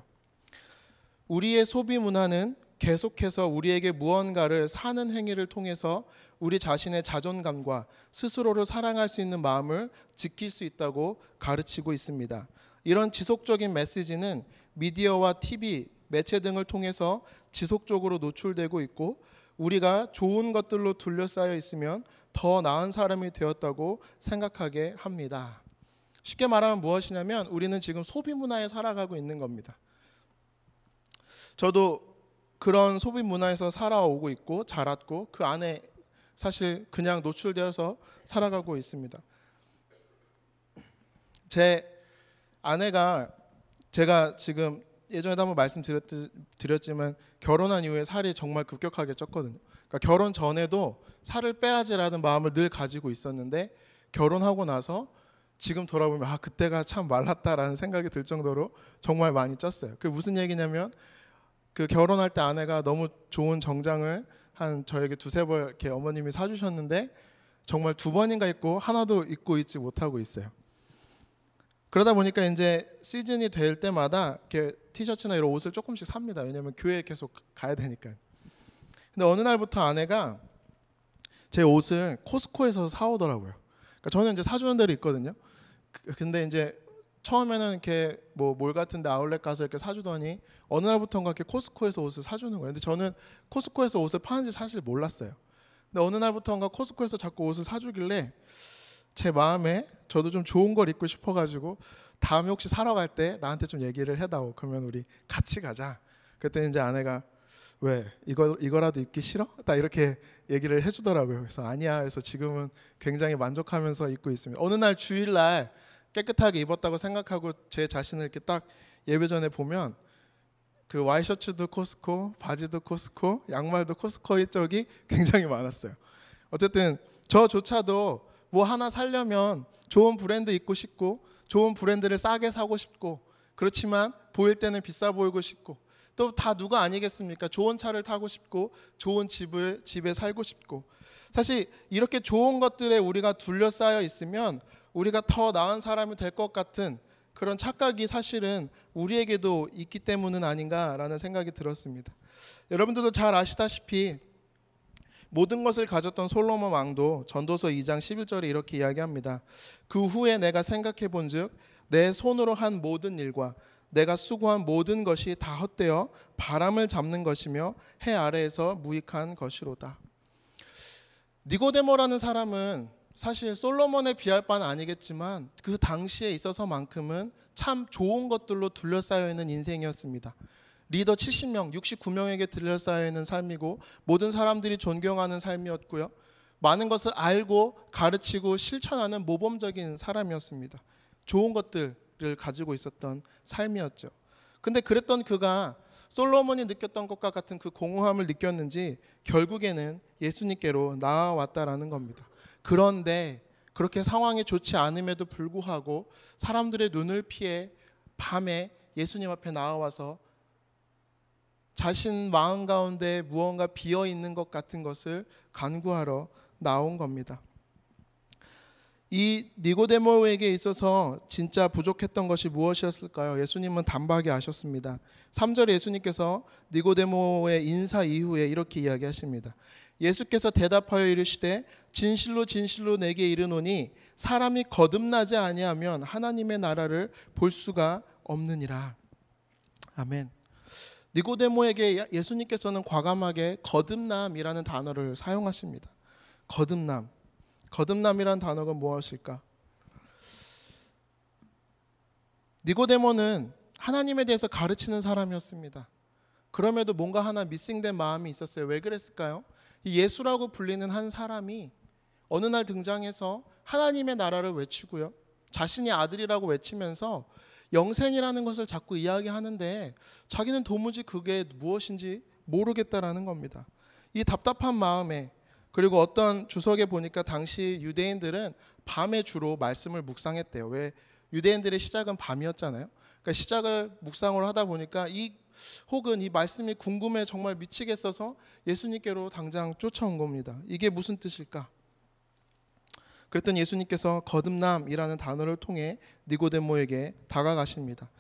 우리의 소비 문화는 계속해서 우리에게 무언가를 사는 행위를 통해서 우리 자신의 자존감과 스스로를 사랑할 수 있는 마음을 지킬 수 있다고 가르치고 있습니다. 이런 지속적인 메시지는 미디어와 TV, 매체 등을 통해서 지속적으로 노출되고 있고 우리가 좋은 것들로 둘러싸여 있으면 더 나은 사람이 되었다고 생각하게 합니다. 쉽게 말하면 무엇이냐면 우리는 지금 소비 문화에 살아가고 있는 겁니다. 저도 그런 소비 문화에서 살아오고 있고 자랐고 그 안에 사실 그냥 노출되어서 살아가고 있습니다. 제 아내가 제가 지금 예전에도 한번 말씀드렸지만 결혼한 이후에 살이 정말 급격하게 쪘거든요. 그러니까 결혼 전에도 살을 빼야지라는 마음을 늘 가지고 있었는데 결혼하고 나서 지금 돌아보면 그때가 참 말랐다라는 생각이 들 정도로 정말 많이 쪘어요. 그게 무슨 얘기냐면 그 결혼할 때 아내가 너무 좋은 정장을 한 저에게 2-3벌 이렇게 어머님이 사주셨는데 정말 2번인가 입고 하나도 입고 있지 못하고 있어요. 그러다 보니까 이제 시즌이 될 때마다 이렇게 티셔츠나 이런 옷을 조금씩 삽니다. 왜냐하면 교회에 계속 가야 되니까요. 근데 어느 날부터 아내가 제 옷을 코스코에서 사오더라고요. 그러니까 저는 이제 사주는 대로 있거든요. 근데 이제 처음에는 이렇게 뭐 몰 같은데 아울렛 가서 이렇게 사주더니 어느 날부터인가 이렇게 코스코에서 옷을 사주는 거예요. 근데 저는 코스코에서 옷을 파는지 사실 몰랐어요. 근데 어느 날부터인가 코스코에서 자꾸 옷을 사주길래 제 마음에 저도 좀 좋은 걸 입고 싶어가지고 다음에 혹시 사러 갈 때 나한테 좀 얘기를 해다오. 그러면 우리 같이 가자. 그랬더니 이제 아내가 왜 이거라도 입기 싫어? 딱 이렇게 얘기를 해주더라고요. 그래서 아니야. 그래서 지금은 굉장히 만족하면서 입고 있습니다. 어느 날 주일날 깨끗하게 입었다고 생각하고 제 자신을 이렇게 딱 예배 전에 보면 그 와이셔츠도 코스코, 바지도 코스코, 양말도 코스코의 적이 굉장히 많았어요. 어쨌든 저조차도 뭐 하나 사려면 좋은 브랜드 입고 싶고 좋은 브랜드를 싸게 사고 싶고 그렇지만 보일 때는 비싸 보이고 싶고 또 다 누가 아니겠습니까? 좋은 차를 타고 싶고 좋은 집에 살고 싶고 사실 이렇게 좋은 것들에 우리가 둘러싸여 있으면 우리가 더 나은 사람이 될 것 같은 그런 착각이 사실은 우리에게도 있기 때문은 아닌가라는 생각이 들었습니다. 여러분들도 잘 아시다시피 모든 것을 가졌던 솔로몬 왕도 전도서 2장 11절에 이렇게 이야기합니다. 그 후에 내가 생각해 본즉 내 손으로 한 모든 일과 내가 수고한 모든 것이 다 헛되어 바람을 잡는 것이며 해 아래에서 무익한 것이로다. 니고데모라는 사람은 사실 솔로몬에 비할 바는 아니겠지만 그 당시에 있어서만큼은 참 좋은 것들로 둘러싸여 있는 인생이었습니다. 리더 70명, 69명에게 둘러싸여 있는 삶이고 모든 사람들이 존경하는 삶이었고요. 많은 것을 알고 가르치고 실천하는 모범적인 사람이었습니다. 좋은 것들을 가지고 있었던 삶이었죠. 근데 그랬던 그가 솔로몬이 느꼈던 것과 같은 그 공허함을 느꼈는지 결국에는 예수님께로 나아왔다라는 겁니다. 그런데 그렇게 상황이 좋지 않음에도 불구하고 사람들의 눈을 피해 밤에 예수님 앞에 나와서 자신 마음 가운데 무언가 비어 있는 것 같은 것을 간구하러 나온 겁니다. 이 니고데모에게 있어서 진짜 부족했던 것이 무엇이었을까요? 예수님은 단박에 아셨습니다. 3절에 예수님께서 니고데모의 인사 이후에 이렇게 이야기하십니다. 예수께서 대답하여 이르시되 진실로 진실로 내게 이르노니 사람이 거듭나지 아니하면 하나님의 나라를 볼 수가 없느니라. 아멘. 니고데모에게 예수님께서는 과감하게 거듭남이라는 단어를 사용하십니다. 거듭남. 거듭남이라는 단어가 무엇일까? 니고데모는 하나님에 대해서 가르치는 사람이었습니다. 그럼에도 뭔가 하나 미싱된 마음이 있었어요. 왜 그랬을까요? 이 예수라고 불리는 한 사람이 어느 날 등장해서 하나님의 나라를 외치고요, 자신이 아들이라고 외치면서 영생이라는 것을 자꾸 이야기하는데 자기는 도무지 그게 무엇인지 모르겠다라는 겁니다. 이 답답한 마음에, 그리고 어떤 주석에 보니까 당시 유대인들은 밤에 주로 말씀을 묵상했대요. 왜? 유대인들의 시작은 밤이었잖아요. 그러니까 시작을 묵상을 하다 보니까 혹은 이 말씀이 궁금해 정말 미치겠어서 예수님께로 당장 쫓아온 겁니다. 이게 무슨 뜻일까? 그랬더니 예수님께서 거듭남이라는 단어를 통해 니고데모에게 다가가십니다.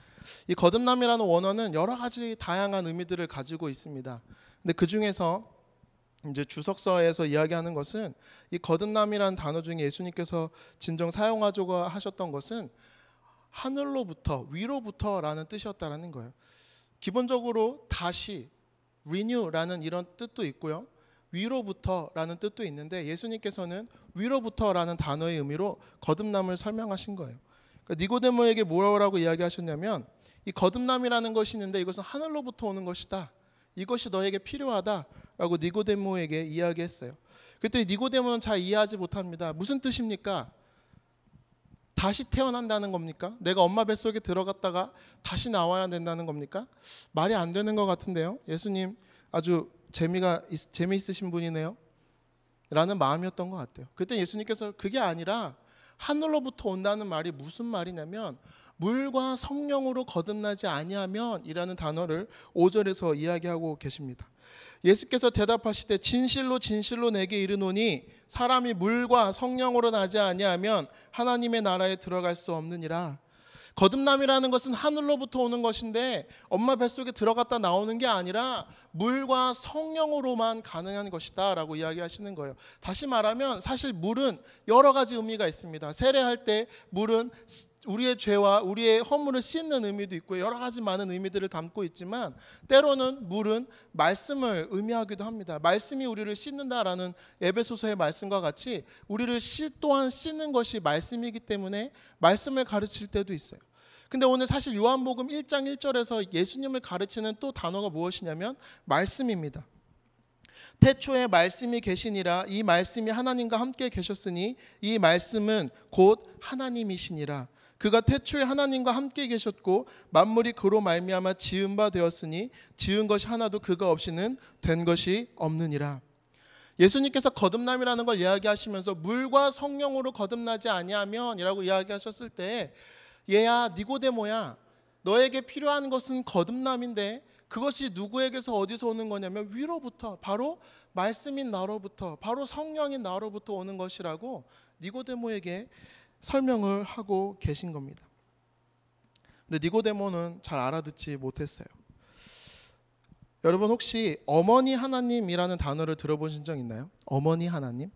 이 거듭남이라는 원어는 여러 가지 다양한 의미들을 가지고 있습니다. 근데 그 중에서 이제 주석서에서 이야기하는 것은 이 거듭남이라는 단어 중에 예수님께서 진정 사용하자고 하셨던 것은 하늘로부터, 위로부터라는 뜻이었다라는 거예요. 기본적으로 다시, renew라는 이런 뜻도 있고요, 위로부터라는 뜻도 있는데 예수님께서는 위로부터라는 단어의 의미로 거듭남을 설명하신 거예요. 그러니까 니고데모에게 뭐라고 이야기하셨냐면, 이 거듭남이라는 것이 있는데 이것은 하늘로부터 오는 것이다, 이것이 너에게 필요하다라고 니고데모에게 이야기했어요. 그때 니고데모는 잘 이해하지 못합니다. 무슨 뜻입니까? 다시 태어난다는 겁니까? 내가 엄마 뱃속에 들어갔다가 다시 나와야 된다는 겁니까? 말이 안 되는 것 같은데요. 예수님 아주 재미있으신 분이네요 라는 마음이었던 것 같아요. 그때 예수님께서 그게 아니라 하늘로부터 온다는 말이 무슨 말이냐면 물과 성령으로 거듭나지 아니하면 이라는 단어를 5절에서 이야기하고 계십니다. 예수께서 대답하시되 진실로 진실로 내게 이르노니 사람이 물과 성령으로 나지 아니하면 하나님의 나라에 들어갈 수 없느니라. 거듭남이라는 것은 하늘로부터 오는 것인데 엄마 뱃속에 들어갔다 나오는 게 아니라 물과 성령으로만 가능한 것이다 라고 이야기하시는 거예요. 다시 말하면 사실 물은 여러 가지 의미가 있습니다. 세례할 때 물은 우리의 죄와 우리의 허물을 씻는 의미도 있고 여러 가지 많은 의미들을 담고 있지만 때로는 물은 말씀을 의미하기도 합니다. 말씀이 우리를 씻는다라는 에베소서의 말씀과 같이 우리를 또한 씻는 것이 말씀이기 때문에 말씀을 가르칠 때도 있어요. 근데 오늘 사실 요한복음 1장 1절에서 예수님을 가르치는 또 단어가 무엇이냐면 말씀입니다. 태초에 말씀이 계시니라. 이 말씀이 하나님과 함께 계셨으니 이 말씀은 곧 하나님이시니라. 그가 태초에 하나님과 함께 계셨고 만물이 그로 말미암아 지은 바 되었으니 지은 것이 하나도 그가 없이는 된 것이 없느니라. 예수님께서 거듭남이라는 걸 이야기하시면서 물과 성령으로 거듭나지 아니하면 이라고 이야기하셨을 때 얘야 니고데모야, 너에게 필요한 것은 거듭남인데 그것이 누구에게서 어디서 오는 거냐면 위로부터, 바로 말씀인 나로부터, 바로 성령인 나로부터 오는 것이라고 니고데모에게 설명을 하고 계신 겁니다. 근데 니고데모는 잘 알아듣지 못했어요. 여러분 혹시 어머니 하나님이라는 단어를 들어보신 적 있나요? 어머니 하나님?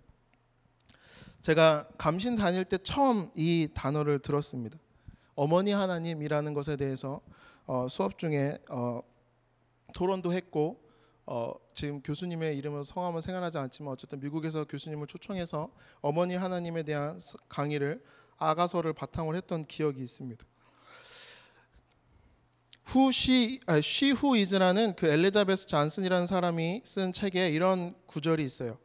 제가 감신 다닐 때 처음 이 단어를 들었습니다. 어머니 하나님이라는 것에 대해서 수업 중에 토론도 했고 지금 교수님의 이름으로 성함은 생각나지 않지만 어쨌든 미국에서 교수님을 초청해서 어머니 하나님에 대한 강의를 아가서를 바탕으로 했던 기억이 있습니다. She Who Is라는 그 엘리자베스 잔슨이라는 사람이 쓴 책에 이런 구절이 있어요.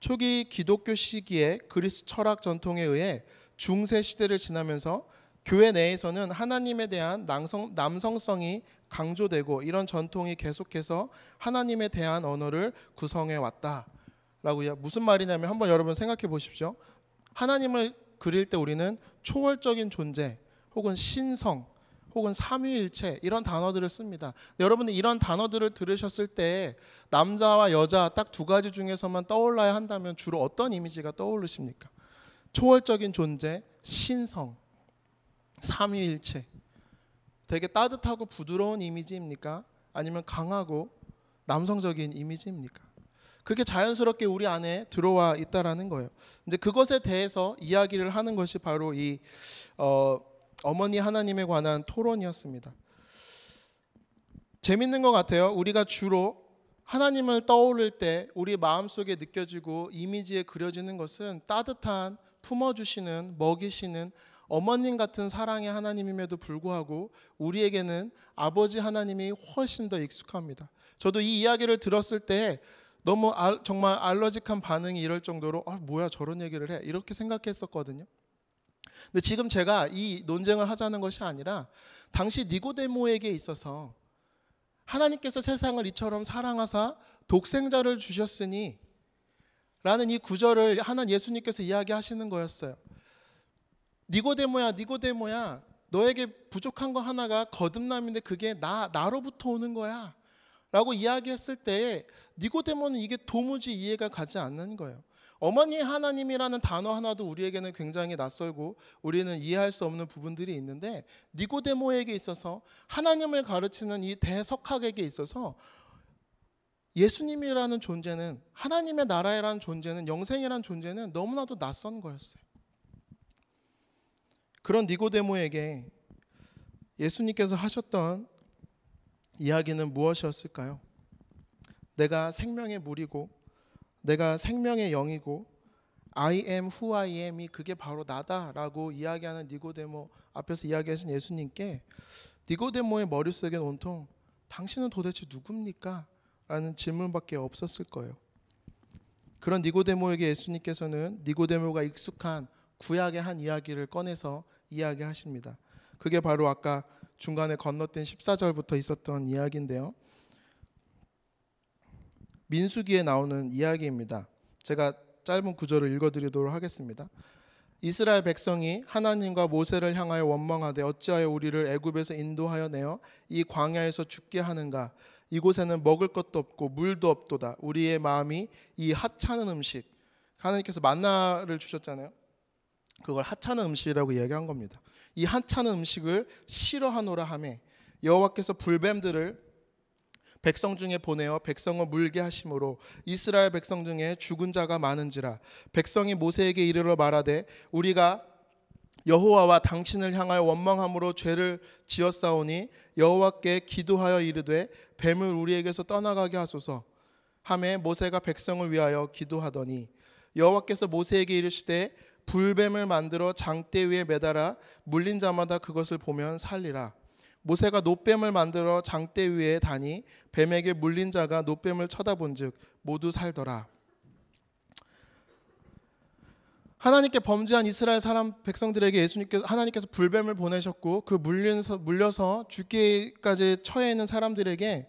초기 기독교 시기에 그리스 철학 전통에 의해 중세 시대를 지나면서 교회 내에서는 하나님에 대한 남성성이 강조되고 이런 전통이 계속해서 하나님에 대한 언어를 구성해 왔다라고요. 무슨 말이냐면 한번 여러분 생각해 보십시오. 하나님을 그릴 때 우리는 초월적인 존재 혹은 신성 혹은 삼위일체 이런 단어들을 씁니다. 여러분은 이런 단어들을 들으셨을 때 남자와 여자 딱 두 가지 중에서만 떠올라야 한다면 주로 어떤 이미지가 떠오르십니까? 초월적인 존재, 신성, 삼위일체. 되게 따뜻하고 부드러운 이미지입니까? 아니면 강하고 남성적인 이미지입니까? 그게 자연스럽게 우리 안에 들어와 있다라는 거예요. 이제 그것에 대해서 이야기를 하는 것이 바로 이 어머니 하나님에 관한 토론이었습니다. 재밌는 것 같아요. 우리가 주로 하나님을 떠올릴 때 우리 마음속에 느껴지고 이미지에 그려지는 것은 따뜻한, 품어주시는, 먹이시는 어머님 같은 사랑의 하나님임에도 불구하고 우리에게는 아버지 하나님이 훨씬 더 익숙합니다. 저도 이 이야기를 들었을 때 너무 정말 알러직한 반응이 이럴 정도로 뭐야 저런 얘기를 해 이렇게 생각했었거든요. 근데 지금 제가 이 논쟁을 하자는 것이 아니라 당시 니고데모에게 있어서 하나님께서 세상을 이처럼 사랑하사 독생자를 주셨으니 라는 이 구절을 예수님께서 이야기하시는 거였어요. 니고데모야 니고데모야 너에게 부족한 거 하나가 거듭남인데 그게 나로부터 오는 거야 라고 이야기했을 때 니고데모는 이게 도무지 이해가 가지 않는 거예요. 어머니 하나님이라는 단어 하나도 우리에게는 굉장히 낯설고 우리는 이해할 수 없는 부분들이 있는데 니고데모에게 있어서 하나님을 가르치는 이 대석학에게 있어서 예수님이라는 존재는 하나님의 나라라는 존재는 영생이라는 존재는 너무나도 낯선 거였어요. 그런 니고데모에게 예수님께서 하셨던 이야기는 무엇이었을까요? 내가 생명의 물이고 내가 생명의 영이고 I am who I am이 그게 바로 나다라고 이야기하는 니고데모 앞에서 이야기하신 예수님께 니고데모의 머릿속엔 온통 당신은 도대체 누굽니까? 라는 질문밖에 없었을 거예요. 그런 니고데모에게 예수님께서는 니고데모가 익숙한 구약의 한 이야기를 꺼내서 이야기하십니다. 그게 바로 아까 중간에 건너뛴 14절부터 있었던 이야기인데요. 민수기에 나오는 이야기입니다. 제가 짧은 구절을 읽어드리도록 하겠습니다. 이스라엘 백성이 하나님과 모세를 향하여 원망하되 어찌하여 우리를 애굽에서 인도하여 내어 이 광야에서 죽게 하는가? 이곳에는 먹을 것도 없고 물도 없도다. 우리의 마음이 이 하찮은 음식, 하나님께서 만나를 주셨잖아요. 그걸 하찮은 음식이라고 이야기한 겁니다. 이 하찮은 음식을 싫어하노라 하매 여호와께서 불뱀들을 백성 중에 보내어 백성을 물게 하심으로 이스라엘 백성 중에 죽은 자가 많은지라. 백성이 모세에게 이르러 말하되 우리가 여호와와 당신을 향하여 원망함으로 죄를 지었사오니 여호와께 기도하여 이르되 뱀을 우리에게서 떠나가게 하소서 하매 모세가 백성을 위하여 기도하더니 여호와께서 모세에게 이르시되 불뱀을 만들어 장대 위에 매달아 물린 자마다 그것을 보면 살리라. 모세가 놋뱀을 만들어 장대 위에 다니 뱀에게 물린 자가 놋뱀을 쳐다본즉 모두 살더라. 하나님께 범죄한 이스라엘 사람 백성들에게 하나님께서 불뱀을 보내셨고 그 물려서 죽기까지 처해 있는 사람들에게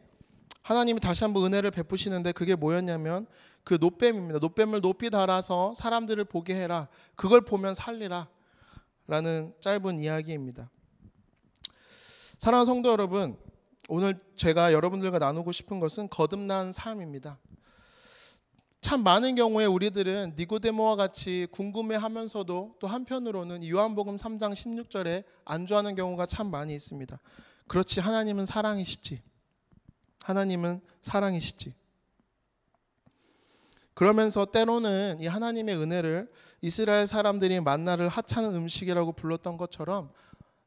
하나님이 다시 한번 은혜를 베푸시는데 그게 뭐였냐면 그 놋뱀입니다. 놋뱀을 높이 달아서 사람들을 보게 해라. 그걸 보면 살리라. 라는 짧은 이야기입니다. 사랑하는 성도 여러분, 오늘 제가 여러분들과 나누고 싶은 것은 거듭난 삶입니다. 참 많은 경우에 우리들은 니고데모와 같이 궁금해하면서도 또 한편으로는 요한복음 3장 16절에 안주하는 경우가 참 많이 있습니다. 그렇지, 하나님은 사랑이시지. 하나님은 사랑이시지. 그러면서 때로는 이 하나님의 은혜를 이스라엘 사람들이 만나를 하찮은 음식이라고 불렀던 것처럼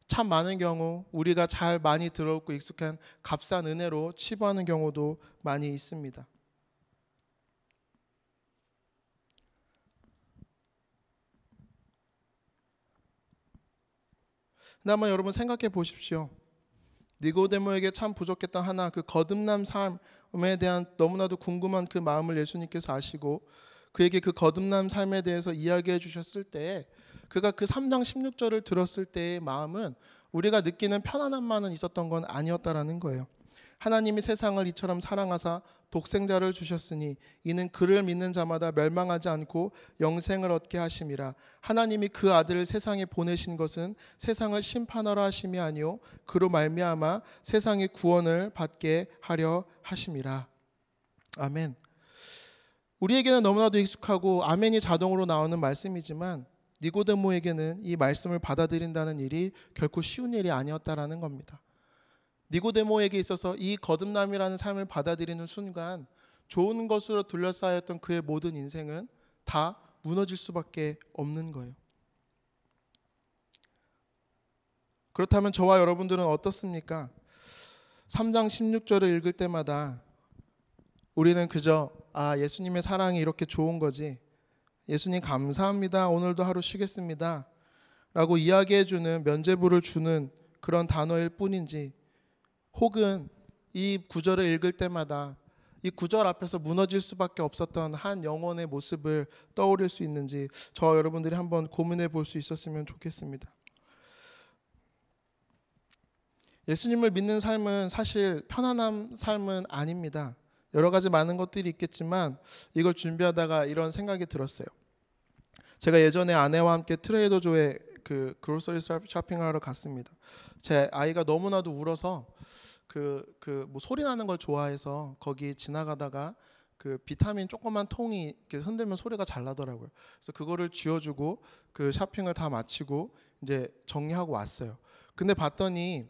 참 많은 경우 우리가 잘 많이 들어오고 익숙한 값싼 은혜로 치부하는 경우도 많이 있습니다. 근데 한번 여러분 생각해 보십시오. 니고데모에게 참 부족했던 하나, 그 거듭남 삶에 대한 너무나도 궁금한 그 마음을 예수님께서 아시고 그에게 그 거듭남 삶에 대해서 이야기해 주셨을 때 그가 그 3장 16절을 들었을 때의 마음은 우리가 느끼는 편안함만은 있었던 건 아니었다라는 거예요. 하나님이 세상을 이처럼 사랑하사 독생자를 주셨으니 이는 그를 믿는 자마다 멸망하지 않고 영생을 얻게 하심이라. 하나님이 그 아들을 세상에 보내신 것은 세상을 심판하라 하심이 아니요 그로 말미암아 세상의 구원을 받게 하려 하심이라. 아멘. 우리에게는 너무나도 익숙하고 아멘이 자동으로 나오는 말씀이지만 니고데모에게는 이 말씀을 받아들인다는 일이 결코 쉬운 일이 아니었다라는 겁니다. 니고데모에게 있어서 이 거듭남이라는 삶을 받아들이는 순간 좋은 것으로 둘러싸였던 그의 모든 인생은 다 무너질 수밖에 없는 거예요. 그렇다면 저와 여러분들은 어떻습니까? 3장 16절을 읽을 때마다 우리는 그저 예수님의 사랑이 이렇게 좋은 거지, 예수님 감사합니다, 오늘도 하루 쉬겠습니다 라고 이야기해주는 면죄부를 주는 그런 단어일 뿐인지, 혹은 이 구절을 읽을 때마다 이 구절 앞에서 무너질 수밖에 없었던 한 영혼의 모습을 떠올릴 수 있는지 저 여러분들이 한번 고민해 볼 수 있었으면 좋겠습니다. 예수님을 믿는 삶은 사실 편안한 삶은 아닙니다. 여러 가지 많은 것들이 있겠지만 이걸 준비하다가 이런 생각이 들었어요. 제가 예전에 아내와 함께 트레이더조에 그 그로서리 쇼핑하러 갔습니다. 제 아이가 너무나도 울어서 뭐 소리 나는 걸 좋아해서 거기 지나가다가 그 비타민 조그만 통이 이렇게 흔들면 소리가 잘 나더라고요. 그래서 그거를 쥐어주고 그 쇼핑을 다 마치고 이제 정리하고 왔어요. 근데 봤더니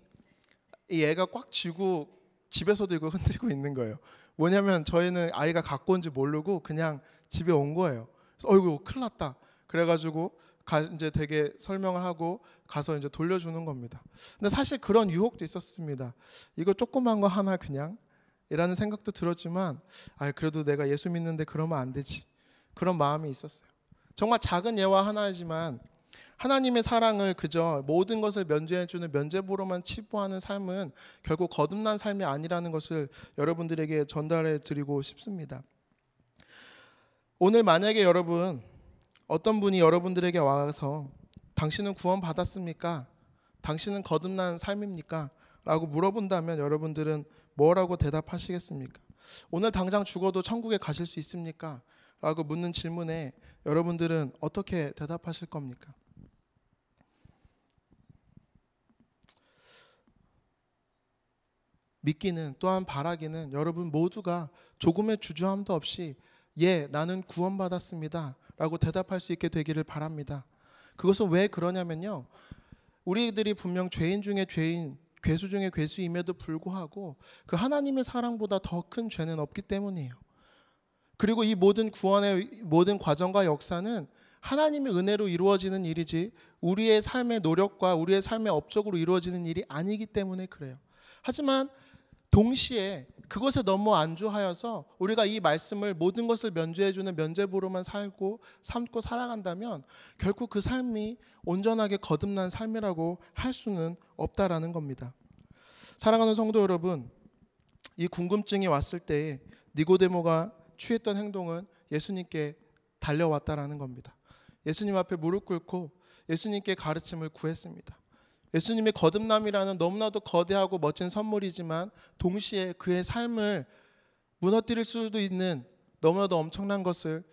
이 애가 꽉 쥐고 집에서도 이거 흔들고 있는 거예요. 뭐냐면 저희는 아이가 갖고 온지 모르고 그냥 집에 온 거예요. 그래서 어이구 큰일 났다. 그래가지고 이제 되게 설명을 하고 가서 이제 돌려주는 겁니다. 근데 사실 그런 유혹도 있었습니다. 이거 조그만 거 하나 그냥 이라는 생각도 들었지만 그래도 내가 예수 믿는데 그러면 안 되지. 그런 마음이 있었어요. 정말 작은 예화 하나이지만 하나님의 사랑을 그저 모든 것을 면제해주는 면제부로만 치부하는 삶은 결국 거듭난 삶이 아니라는 것을 여러분들에게 전달해 드리고 싶습니다. 오늘 만약에 여러분 어떤 분이 여러분들에게 와서 당신은 구원 받았습니까? 당신은 거듭난 삶입니까? 라고 물어본다면 여러분들은 뭐라고 대답하시겠습니까? 오늘 당장 죽어도 천국에 가실 수 있습니까? 라고 묻는 질문에 여러분들은 어떻게 대답하실 겁니까? 믿기는 또한 바라기는 여러분 모두가 조금의 주저함도 없이 나는 구원받았습니다 라고 대답할 수 있게 되기를 바랍니다. 그것은 왜 그러냐면요, 우리들이 분명 죄인 중에 죄인, 괴수 중에 괴수임에도 불구하고 그 하나님의 사랑보다 더 큰 죄는 없기 때문이에요. 그리고 이 모든 구원의 모든 과정과 역사는 하나님의 은혜로 이루어지는 일이지 우리의 삶의 노력과 우리의 삶의 업적으로 이루어지는 일이 아니기 때문에 그래요. 하지만 동시에 그것에 너무 안주하여서 우리가 이 말씀을 모든 것을 면제해주는 면제부로만 삶고 살아간다면 결국 그 삶이 온전하게 거듭난 삶이라고 할 수는 없다라는 겁니다. 사랑하는 성도 여러분, 이 궁금증이 왔을 때 니고데모가 취했던 행동은 예수님께 달려왔다라는 겁니다. 예수님 앞에 무릎 꿇고 예수님께 가르침을 구했습니다. 예수님의 거듭남이라는 너무나도 거대하고 멋진 선물이지만 동시에 그의 삶을 무너뜨릴 수도 있는 너무나도 엄청난 것을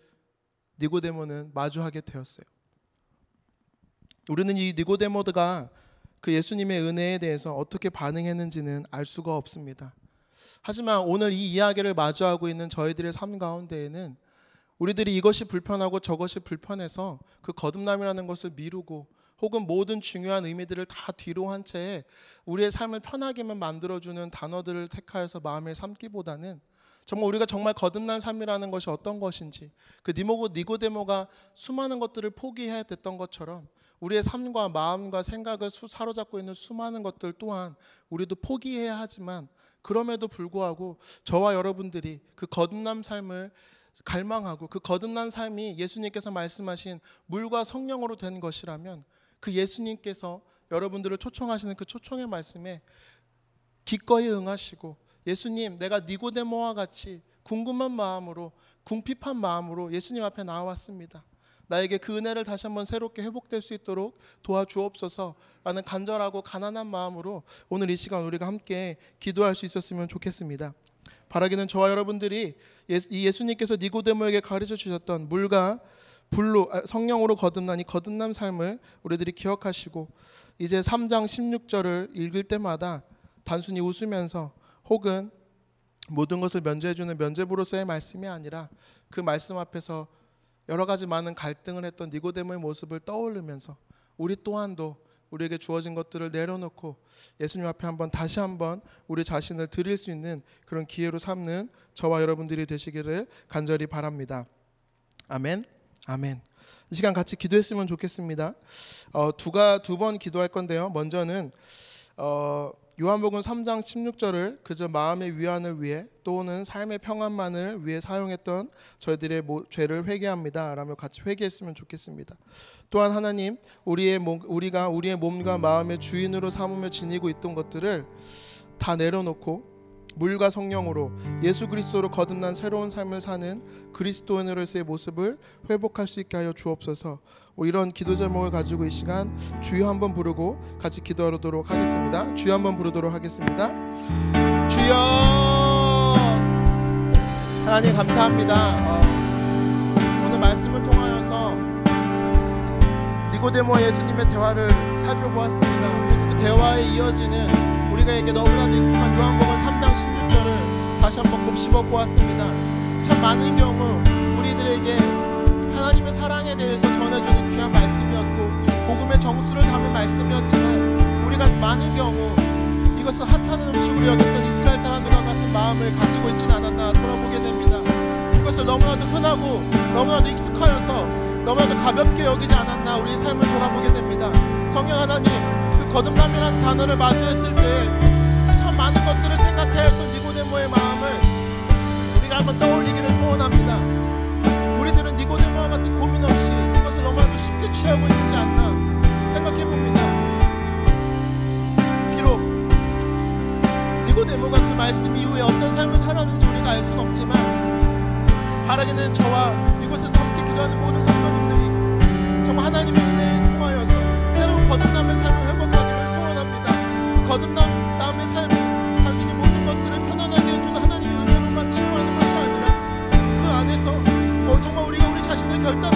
니고데모는 마주하게 되었어요. 우리는 이 니고데모가 그 예수님의 은혜에 대해서 어떻게 반응했는지는 알 수가 없습니다. 하지만 오늘 이 이야기를 마주하고 있는 저희들의 삶 가운데에는 우리들이 이것이 불편하고 저것이 불편해서 그 거듭남이라는 것을 미루고 혹은 모든 중요한 의미들을 다 뒤로 한 채 우리의 삶을 편하게만 만들어주는 단어들을 택하여서 마음에 삼기보다는 정말 우리가 정말 거듭난 삶이라는 것이 어떤 것인지, 그 니고데모가 수많은 것들을 포기해야 됐던 것처럼 우리의 삶과 마음과 생각을 사로잡고 있는 수많은 것들 또한 우리도 포기해야 하지만, 그럼에도 불구하고 저와 여러분들이 그 거듭남 삶을 갈망하고 그 거듭난 삶이 예수님께서 말씀하신 물과 성령으로 된 것이라면 그 예수님께서 여러분들을 초청하시는 그 초청의 말씀에 기꺼이 응하시고, 예수님, 내가 니고데모와 같이 궁금한 마음으로, 궁핍한 마음으로 예수님 앞에 나왔습니다. 나에게 그 은혜를 다시 한번 새롭게 회복될 수 있도록 도와주옵소서라는 간절하고 가난한 마음으로 오늘 이 시간 우리가 함께 기도할 수 있었으면 좋겠습니다. 바라기는 저와 여러분들이 예수님께서 니고데모에게 가르쳐 주셨던 물과 불로 성령으로 거듭난 이 거듭남 삶을 우리들이 기억하시고 이제 3장 16절을 읽을 때마다 단순히 웃으면서 혹은 모든 것을 면제해주는 면제부로서의 말씀이 아니라 그 말씀 앞에서 여러 가지 많은 갈등을 했던 니고데모의 모습을 떠올리면서 우리 또한도 우리에게 주어진 것들을 내려놓고 예수님 앞에 다시 한번 우리 자신을 드릴 수 있는 그런 기회로 삼는 저와 여러분들이 되시기를 간절히 바랍니다. 아멘. 아멘. 이 시간 같이 기도했으면 좋겠습니다. 두 번 기도할 건데요. 먼저는 요한복음 3장 16절을 그저 마음의 위안을 위해 또는 삶의 평안만을 위해 사용했던 저희들의 죄를 회개합니다 라며 같이 회개했으면 좋겠습니다. 또한 하나님, 우리가 우리의 몸과 마음의 주인으로 삼으며 지니고 있던 것들을 다 내려놓고 물과 성령으로 예수 그리스도로 거듭난 새로운 삶을 사는 그리스도인으로서의 모습을 회복할 수 있게 하여 주옵소서. 이런 기도 제목을 가지고 이 시간 주여 한번 부르고 같이 기도하도록 하겠습니다. 주여 한번 부르도록 하겠습니다. 주여. 하나님 감사합니다. 오늘 말씀을 통하여서 니고데모와 예수님의 대화를 살펴보았습니다. 그리고 그 대화에 이어지는 우리에게 너무나도 익숙한 요한복음 3장 16절을 다시 한번 곱씹어 보았습니다. 참 많은 경우 우리들에게 하나님의 사랑에 대해서 전해주는 귀한 말씀이었고 복음의 정수를 담은 말씀이었지만 우리가 많은 경우 이것을 하찮은 음식으로 여겼던 이스라엘 사람들과 같은 마음을 가지고 있지는 않았나 돌아보게 됩니다. 이것을 너무나도 흔하고 너무나도 익숙하여서 너무나도 가볍게 여기지 않았나 우리의 삶을 돌아보게 됩니다. 성령 하나님, 그 거듭남이라는 단어를 마주했을 때 참 많은 것들을 생각하였던 니고데모의 마음을 우리가 한번 떠올리기를 소원합니다. 우리들은 니고데모와 같은 고민 없이 이것을 너무나도 쉽게 취하고 있지 않나 생각해봅니다. 비록 니고데모가 그 말씀 이후에 어떤 삶을 살았는지 우리가 알 수는 없지만 바라기는 저와 이곳에서 함께 기도하는 모든 성도님들이 정말 하나님의 은혜에 통하여서 새로운 거듭남의 삶을 회복하기를 소원합니다. 거듭남의 삶은 단순히 모든 것들을 편안하게 해주는 하나님의 은혜로만 치유하는 것이 아니라 그 안에서 정말 우리가 우리 자신을 결단